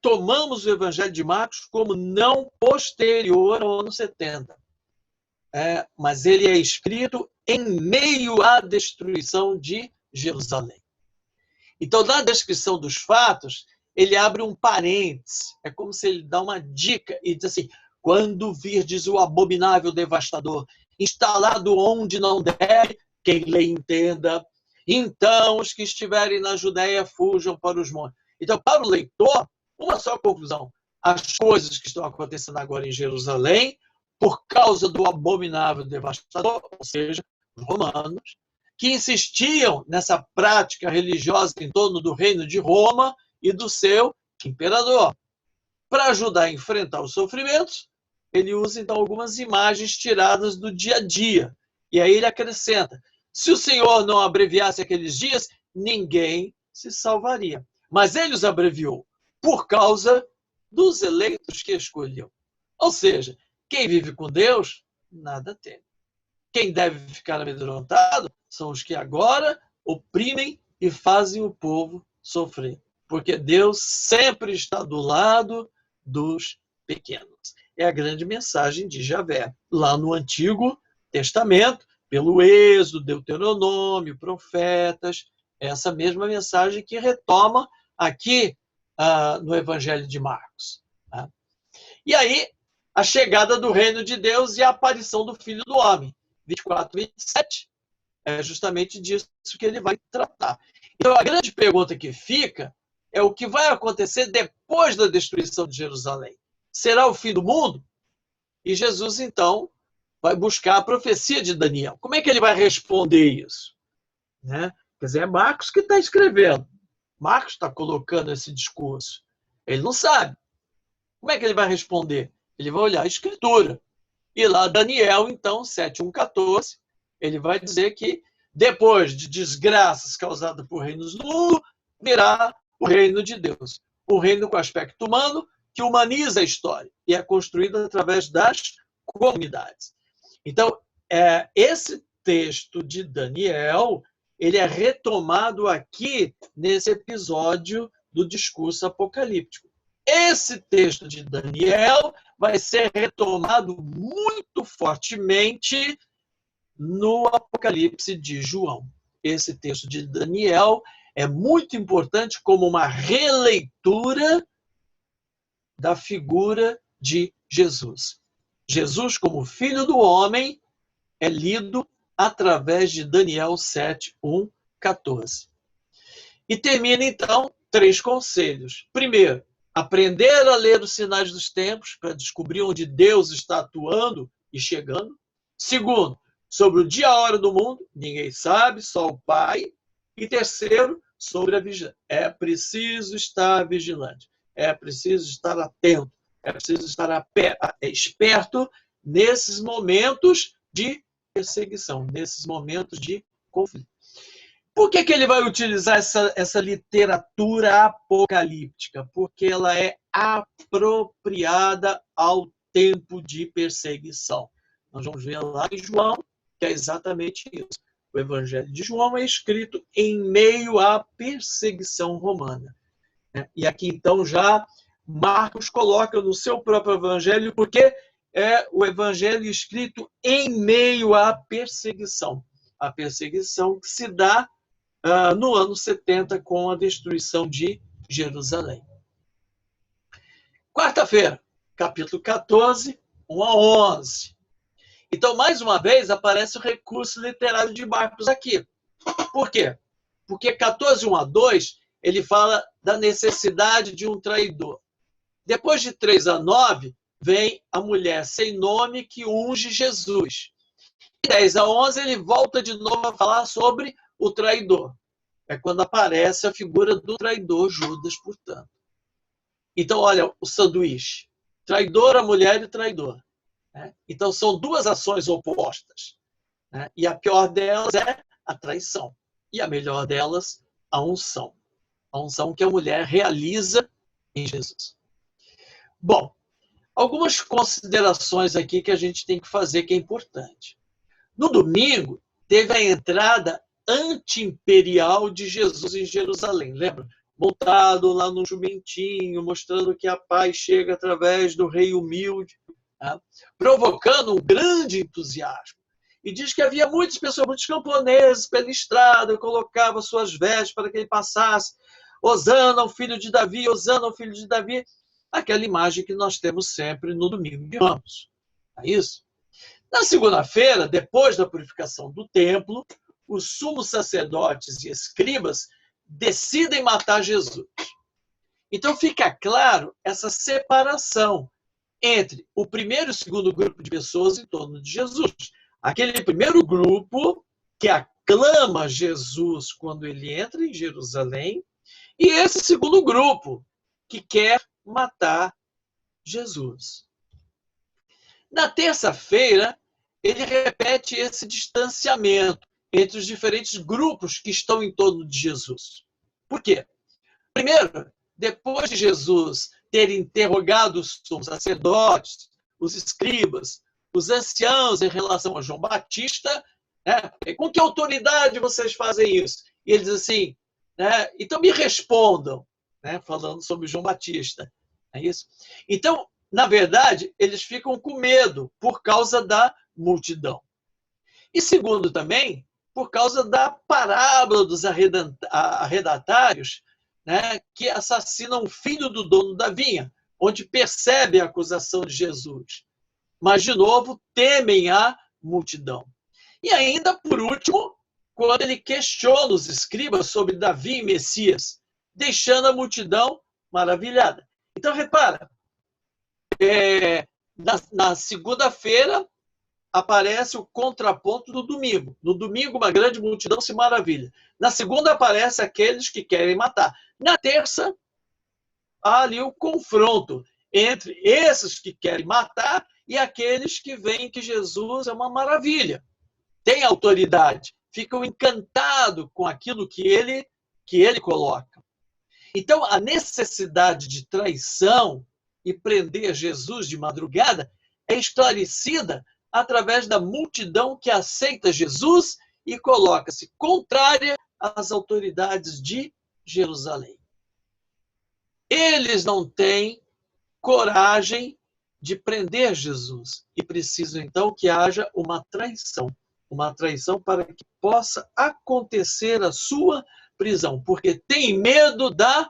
tomamos o Evangelho de Marcos como não posterior ao ano 70. Mas ele é escrito em meio à destruição de Jerusalém. Então, na descrição dos fatos, ele abre um parênteses. É como se ele dá uma dica e diz assim: quando virdes o abominável devastador instalado onde não deve, quem lê entenda. Então, os que estiverem na Judéia fujam para os montes. Então, para o leitor, uma só conclusão: as coisas que estão acontecendo agora em Jerusalém, por causa do abominável devastador, ou seja, os romanos, que insistiam nessa prática religiosa em torno do reino de Roma e do seu imperador. Para ajudar a enfrentar os sofrimentos, ele usa então algumas imagens tiradas do dia a dia. E aí ele acrescenta: se o Senhor não abreviasse aqueles dias, ninguém se salvaria. Mas ele os abreviou por causa dos eleitos que escolheu. Ou seja, quem vive com Deus, nada teme. Quem deve ficar amedrontado são os que agora oprimem e fazem o povo sofrer. Porque Deus sempre está do lado dos pequenos. É a grande mensagem de Javé. Lá no Antigo Testamento, pelo Êxodo, Deuteronômio, profetas, essa mesma mensagem que retoma aqui no Evangelho de Marcos. Tá? E aí, a chegada do reino de Deus e a aparição do Filho do Homem. 24 e 27 é justamente disso que ele vai tratar. Então, a grande pergunta que fica é o que vai acontecer depois da destruição de Jerusalém. Será o fim do mundo? E Jesus, então, vai buscar a profecia de Daniel. Como é que ele vai responder isso? Né? Quer dizer, é Marcos que está escrevendo. Marcos está colocando esse discurso. Ele não sabe. Como é que ele vai responder? Ele vai olhar a Escritura. E lá, Daniel, então, 7:1-14, ele vai dizer que depois de desgraças causadas por reinos do mundo, virá o reino de Deus. Um reino com aspecto humano que humaniza a história e é construído através das comunidades. Então, esse texto de Daniel, ele é retomado aqui nesse episódio do discurso apocalíptico. Esse texto de Daniel vai ser retomado muito fortemente no Apocalipse de João. Esse texto de Daniel é muito importante como uma releitura da figura de Jesus. Jesus, como Filho do Homem, é lido através de Daniel 7:1-14. E termina, então, 3 conselhos. Primeiro, aprender a ler os sinais dos tempos para descobrir onde Deus está atuando e chegando. Segundo, sobre o dia e a hora do mundo, ninguém sabe, só o Pai. E terceiro, sobre a vigilância. É preciso estar vigilante, é preciso estar atento, é preciso estar esperto nesses momentos de perseguição, nesses momentos de conflito. Por que ele vai utilizar essa literatura apocalíptica? Porque ela é apropriada ao tempo de perseguição. Nós vamos ver lá em João, que é exatamente isso. O Evangelho de João é escrito em meio à perseguição romana. E aqui, então, já Marcos coloca no seu próprio Evangelho, porque é o Evangelho escrito em meio à perseguição. A perseguição que se dá no ano 70, com a destruição de Jerusalém. Quarta-feira, capítulo 14, 1-11. Então, mais uma vez, aparece o recurso literário de Marcos aqui. Por quê? Porque 14, 1-2, ele fala da necessidade de um traidor. Depois de 3-9, vem a mulher sem nome que unge Jesus. De 10-11, ele volta de novo a falar sobre o traidor. É quando aparece a figura do traidor Judas, portanto. Então, olha o sanduíche. Traidor, a mulher e o traidor. Então, são duas ações opostas. E a pior delas é a traição. E a melhor delas, a unção. A unção que a mulher realiza em Jesus. Bom, algumas considerações aqui que a gente tem que fazer que é importante. No domingo, teve a entrada anti-imperial de Jesus em Jerusalém. Lembra? montado lá no jumentinho, mostrando que a paz chega através do rei humilde, né? Provocando um grande entusiasmo. E diz que havia muitas pessoas, muitos camponeses pela estrada, colocavam suas vestes para que ele passasse. Hosana, o filho de Davi, Hosana, o filho de Davi. Aquela imagem que nós temos sempre no domingo de Ramos. É isso? Na segunda-feira, depois da purificação do templo, os sumos sacerdotes e escribas decidem matar Jesus. Então fica claro essa separação entre o primeiro e o segundo grupo de pessoas em torno de Jesus. Aquele primeiro grupo que aclama Jesus quando ele entra em Jerusalém, e esse segundo grupo que quer matar Jesus. Na terça-feira, ele repete esse distanciamento entre os diferentes grupos que estão em torno de Jesus. Por quê? Primeiro, depois de Jesus ter interrogado os sumos sacerdotes, os escribas, os anciãos em relação a João Batista, né? Com que autoridade vocês fazem isso? E ele diz assim, né? Então me respondam, né? Falando sobre João Batista. É isso? Então, na verdade, eles ficam com medo por causa da multidão. E segundo também, por causa da parábola dos arredatários, né, que assassinam o filho do dono da vinha, onde percebem a acusação de Jesus. Mas, de novo, temem a multidão. E ainda, por último, quando ele questiona os escribas sobre Davi e Messias, deixando a multidão maravilhada. Então, repara, na segunda-feira aparece o contraponto do domingo. No domingo, uma grande multidão se maravilha. Na segunda, aparece aqueles que querem matar. Na terça, há ali o confronto entre esses que querem matar e aqueles que veem que Jesus é uma maravilha, tem autoridade, ficam encantados com aquilo que ele coloca. Então, a necessidade de traição e prender Jesus de madrugada é esclarecida através da multidão que aceita Jesus e coloca-se contrária às autoridades de Jerusalém. Eles não têm coragem de prender Jesus e precisam, então, que haja uma traição para que possa acontecer a sua prisão, porque tem medo da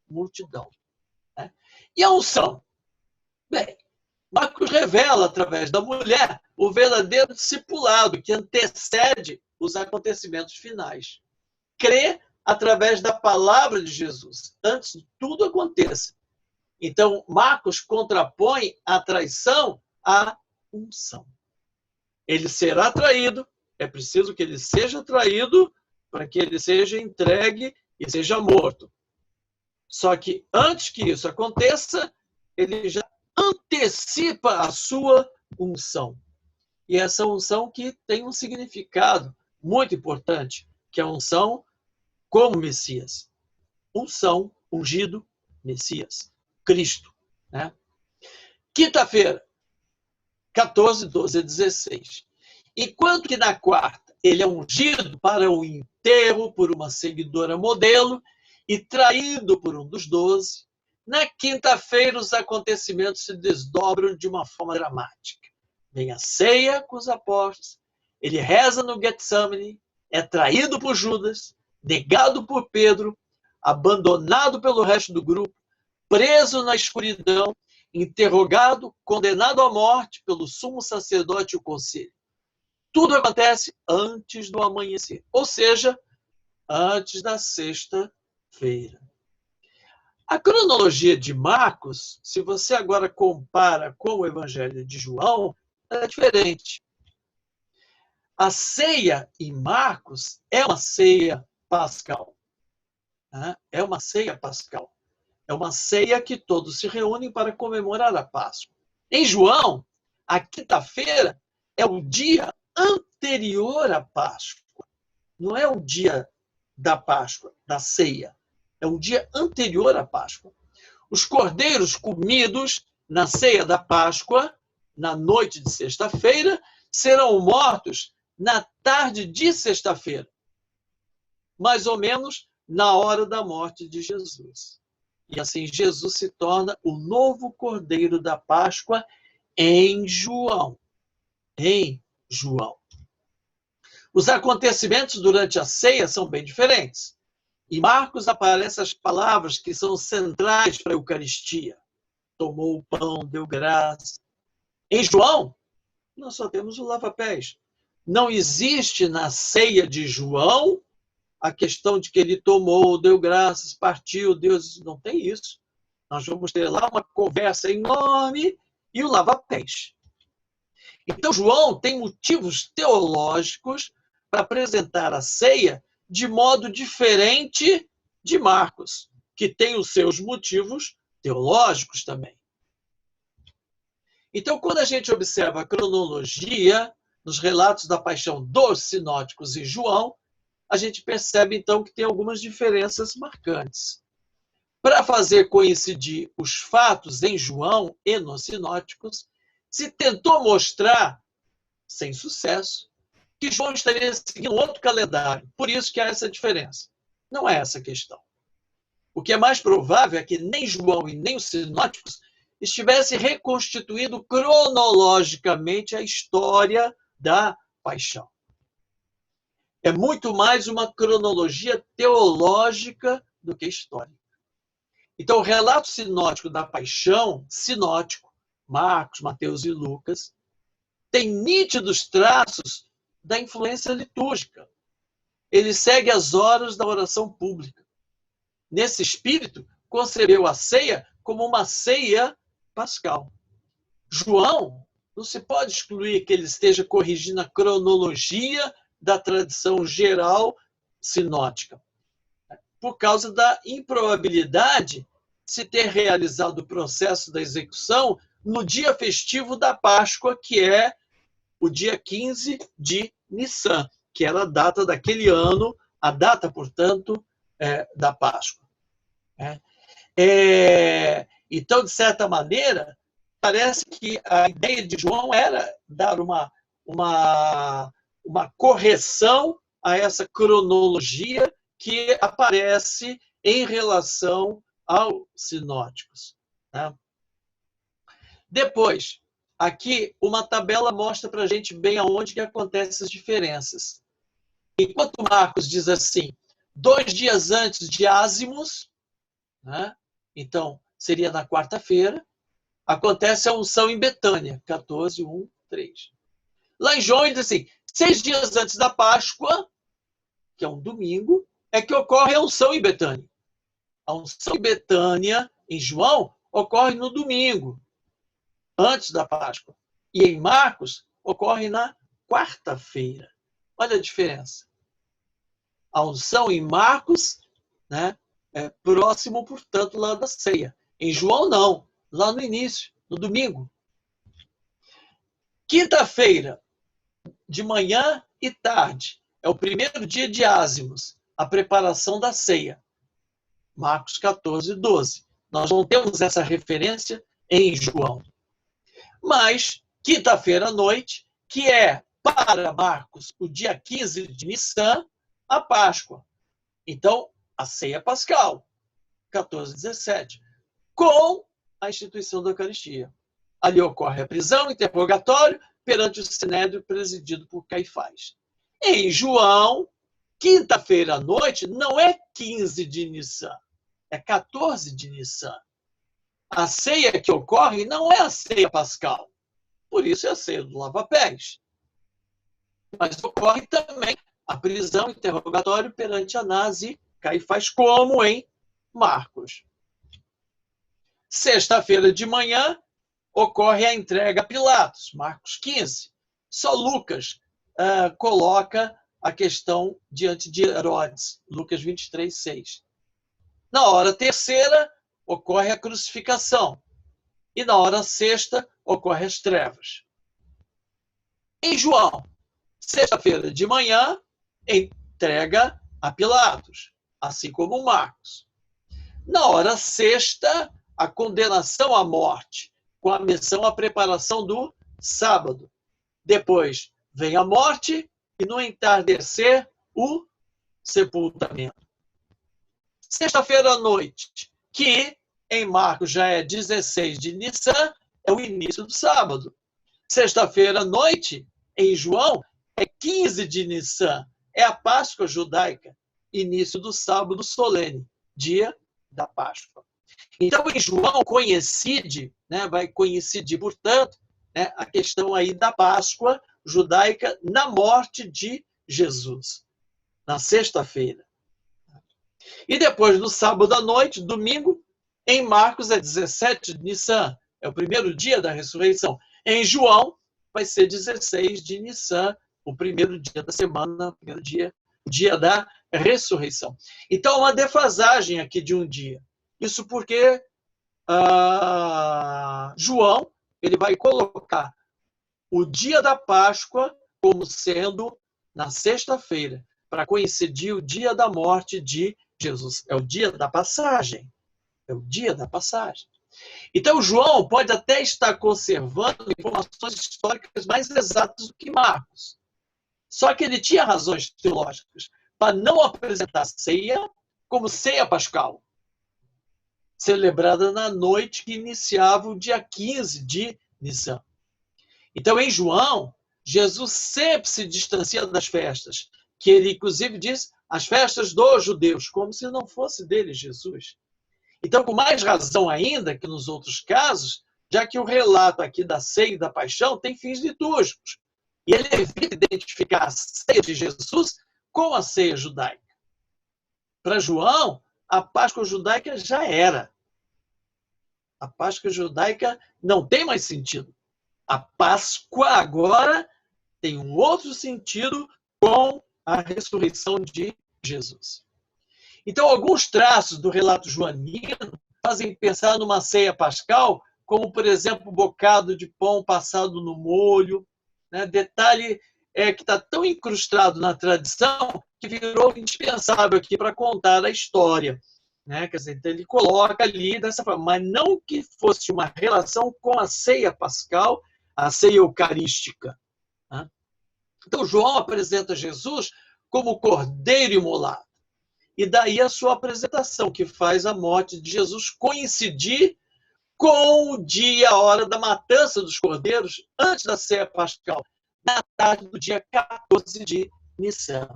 multidão. Né? E a unção? Bem, Marcos revela, através da mulher, o verdadeiro discipulado que antecede os acontecimentos finais. Crê através da palavra de Jesus, antes de tudo aconteça. Então, Marcos contrapõe a traição à unção. Ele será traído, é preciso que ele seja traído para que ele seja entregue e seja morto. Só que antes que isso aconteça, ele já antecipa a sua unção. E essa unção que tem um significado muito importante, que é a unção como Messias. Unção, ungido, Messias, Cristo. Né? Quinta-feira, 14, 12 e 16. Enquanto que na quarta ele é ungido para o enterro por uma seguidora modelo e traído por um dos 12, na quinta-feira os acontecimentos se desdobram de uma forma dramática. Vem a ceia com os apóstolos, ele reza no Getsemane, é traído por Judas, negado por Pedro, abandonado pelo resto do grupo, preso na escuridão, interrogado, condenado à morte pelo sumo sacerdote e o conselho. Tudo acontece antes do amanhecer, ou seja, antes da sexta-feira. A cronologia de Marcos, se você agora compara com o Evangelho de João, é diferente. A ceia em Marcos é uma ceia pascal. É uma ceia pascal. É uma ceia que todos se reúnem para comemorar a Páscoa. Em João, a quinta-feira é o dia anterior à Páscoa. Não é o dia da Páscoa, da ceia. É um dia anterior à Páscoa. Os cordeiros comidos na ceia da Páscoa, na noite de sexta-feira, serão mortos na tarde de sexta-feira. Mais ou menos na hora da morte de Jesus. E assim Jesus se torna o novo Cordeiro da Páscoa em João. Em João. Os acontecimentos durante a ceia são bem diferentes. Em Marcos aparecem as palavras que são centrais para a Eucaristia. Tomou o pão, deu graça. Em João, nós só temos o lava-pés. Não existe na ceia de João a questão de que ele tomou, deu graças, partiu, Deus, não tem isso. Nós vamos ter lá uma conversa enorme e o lava-pés. Então, João tem motivos teológicos para apresentar a ceia de modo diferente de Marcos, que tem os seus motivos teológicos também. Então, quando a gente observa a cronologia nos relatos da paixão dos sinóticos e João, a gente percebe, então, que tem algumas diferenças marcantes. Para fazer coincidir os fatos em João e nos sinóticos, se tentou mostrar, sem sucesso, que João estaria seguindo outro calendário. Por isso que há essa diferença. Não é essa a questão. O que é mais provável é que nem João e nem os sinóticos estivessem reconstituindo cronologicamente a história da paixão. É muito mais uma cronologia teológica do que histórica. Então, o relato sinótico da paixão, sinótico, Marcos, Mateus e Lucas, tem nítidos traços da influência litúrgica. Ele segue as horas da oração pública. Nesse espírito, concebeu a ceia como uma ceia pascal. João, não se pode excluir que ele esteja corrigindo a cronologia da tradição geral sinótica, por causa da improbabilidade de se ter realizado o processo da execução no dia festivo da Páscoa, que é o dia 15 de Nissan, que era a data daquele ano, a data, portanto, da Páscoa. Então, de certa maneira, parece que a ideia de João era dar uma correção a essa cronologia que aparece em relação aos sinóticos. Né? Depois, aqui uma tabela mostra para a gente bem aonde que acontecem as diferenças. Enquanto Marcos diz assim, 2 dias antes de Ázimos, né? Então seria na quarta-feira, acontece a unção em Betânia, 14, 1, 3. Lá em João ele diz assim, 6 dias antes da Páscoa, que é um domingo, é que ocorre a unção em Betânia. A unção em Betânia, em João, ocorre no domingo, antes da Páscoa. E em Marcos, ocorre na quarta-feira. Olha a diferença. A unção em Marcos, né, é próximo, portanto, lá da ceia. Em João, não. Lá no início, no domingo. Quinta-feira, de manhã e tarde, é o primeiro dia de Ázimos, a preparação da ceia. Marcos 14, 12. Nós não temos essa referência em João. Mas, quinta-feira à noite, que é para Marcos o dia 15 de Nissan, a Páscoa. Então, a ceia pascal, 14, 17, com a instituição da Eucaristia. Ali ocorre a prisão, interrogatório, perante o Sinédrio presidido por Caifás. Em João, quinta-feira à noite, não é 15 de Nissan, é 14 de Nissan. A ceia que ocorre não é a ceia pascal, por isso é a ceia do lava-pés. Mas ocorre também a prisão, interrogatório perante Anás e Caifás, como em Marcos. Sexta-feira de manhã, ocorre a entrega a Pilatos, Marcos 15. Só Lucas coloca a questão diante de Herodes, Lucas 23, 6. Na hora terceira, ocorre a crucificação. E na hora sexta, ocorre as trevas. Em João, sexta-feira de manhã, entrega a Pilatos, assim como Marcos. Na hora sexta, a condenação à morte, com a menção à preparação do sábado. Depois vem a morte e, no entardecer, o sepultamento. Sexta-feira à noite, que em Marcos já é 16 de Nissan, é o início do sábado. Sexta-feira à noite, em João, é 15 de Nissan, é a Páscoa judaica, início do sábado solene, dia da Páscoa. Então, em João, coincide, né, vai coincidir, portanto, né, a questão aí da Páscoa judaica na morte de Jesus, na sexta-feira. E depois, no sábado à noite, domingo, em Marcos é 17 de Nissan, é o primeiro dia da ressurreição. Em João, vai ser 16 de Nissan, o primeiro dia da semana, o primeiro dia, o dia da ressurreição. Então, uma defasagem aqui de um dia. Isso porque João ele vai colocar o dia da Páscoa como sendo na sexta-feira, para coincidir o dia da morte de Jesus. É o dia da passagem. É o dia da passagem. Então, João pode até estar conservando informações históricas mais exatas do que Marcos. Só que ele tinha razões teológicas para não apresentar a ceia como ceia pascal, celebrada na noite que iniciava o dia 15 de Nissan. Então, em João, Jesus sempre se distancia das festas, que ele, inclusive, diz as festas dos judeus, como se não fosse dele Jesus. Então, com mais razão ainda que nos outros casos, já que o relato aqui da ceia e da paixão tem fins litúrgicos. E ele evita identificar a ceia de Jesus com a ceia judaica. Para João, a Páscoa judaica já era. A Páscoa judaica não tem mais sentido. A Páscoa agora tem um outro sentido com a ressurreição de Jesus. Então, alguns traços do relato joanino fazem pensar numa ceia pascal, como, por exemplo, o bocado de pão passado no molho. Né? Detalhe que está tão incrustado na tradição que virou indispensável aqui para contar a história. Né? Quer dizer, então ele coloca ali dessa forma, mas não que fosse uma relação com a ceia pascal, a ceia eucarística. Né? Então, João apresenta Jesus como cordeiro imolado. E daí a sua apresentação, que faz a morte de Jesus coincidir com o dia, a hora da matança dos cordeiros, antes da ceia pascal, na tarde do dia 14 de Nissan.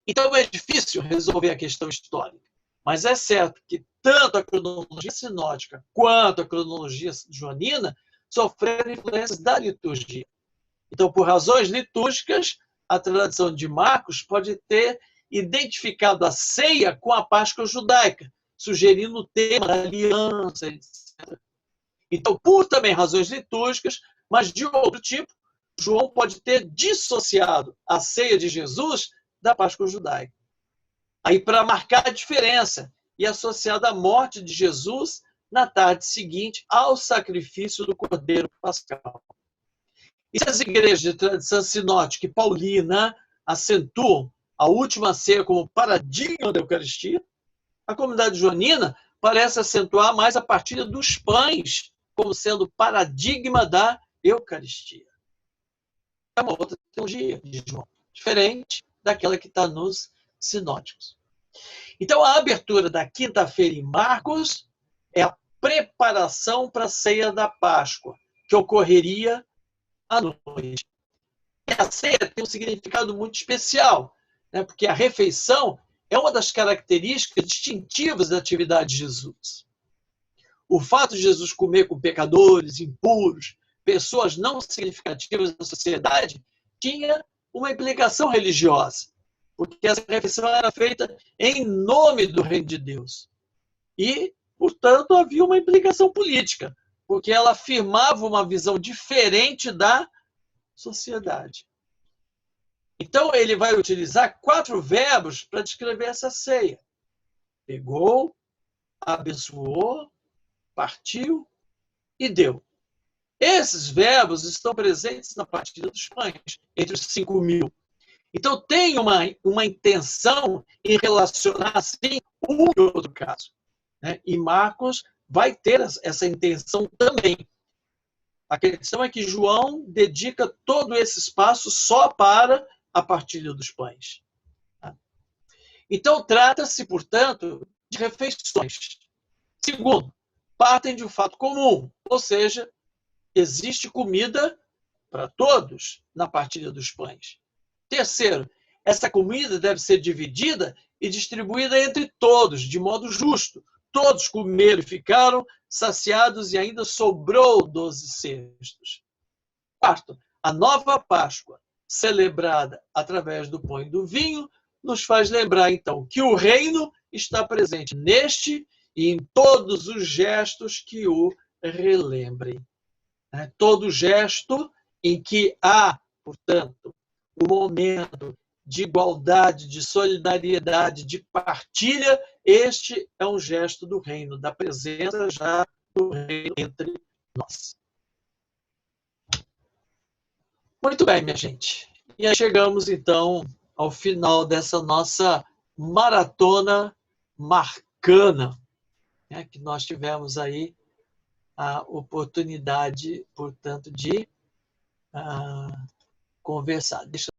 Então é difícil resolver a questão histórica, mas é certo que tanto a cronologia sinótica quanto a cronologia joanina sofreram influências da liturgia. Então, por razões litúrgicas, a tradição de Marcos pode ter identificado a ceia com a Páscoa judaica, sugerindo o tema da aliança, etc. Então, por também razões litúrgicas, mas de outro tipo, João pode ter dissociado a ceia de Jesus da Páscoa judaica. Aí, para marcar a diferença e associado à morte de Jesus na tarde seguinte ao sacrifício do Cordeiro Pascal. E se as igrejas de tradição sinótica e paulina acentuam a última ceia como paradigma da Eucaristia, a comunidade joanina parece acentuar mais a partilha dos pães como sendo paradigma da Eucaristia. É uma outra teologia de João, diferente daquela que está nos sinóticos. Então, a abertura da quinta-feira em Marcos é a preparação para a ceia da Páscoa, que ocorreria à noite. E a ceia tem um significado muito especial, né? Porque a refeição é uma das características distintivas da atividade de Jesus. O fato de Jesus comer com pecadores, impuros, pessoas não significativas da sociedade, tinha uma implicação religiosa, porque essa refeição era feita em nome do reino de Deus. E, portanto, havia uma implicação política, porque ela afirmava uma visão diferente da sociedade. Então, ele vai utilizar 4 verbos para descrever essa ceia. Pegou, abençoou, partiu e deu. Esses verbos estão presentes na partilha dos pães, entre os 5.000. Então, tem uma intenção em relacionar, assim, um e outro caso. Né? E Marcos vai ter essa intenção também. A questão é que João dedica todo esse espaço só para a partilha dos pães. Então, trata-se, portanto, de refeições. Segundo, partem de um fato comum, ou seja, existe comida para todos na partilha dos pães. Terceiro, essa comida deve ser dividida e distribuída entre todos, de modo justo. Todos comeram e ficaram saciados e ainda sobrou 12 cestos. Quarto, a nova Páscoa, celebrada através do pão e do vinho, nos faz lembrar, então, que o reino está presente neste e em todos os gestos que o relembrem. Todo gesto em que há, portanto, o momento de igualdade, de solidariedade, de partilha, este é um gesto do reino, da presença já do reino entre nós. Muito bem, minha gente. E aí chegamos, então, ao final dessa nossa maratona marcana, né, que nós tivemos aí a oportunidade, portanto, de conversar. Deixa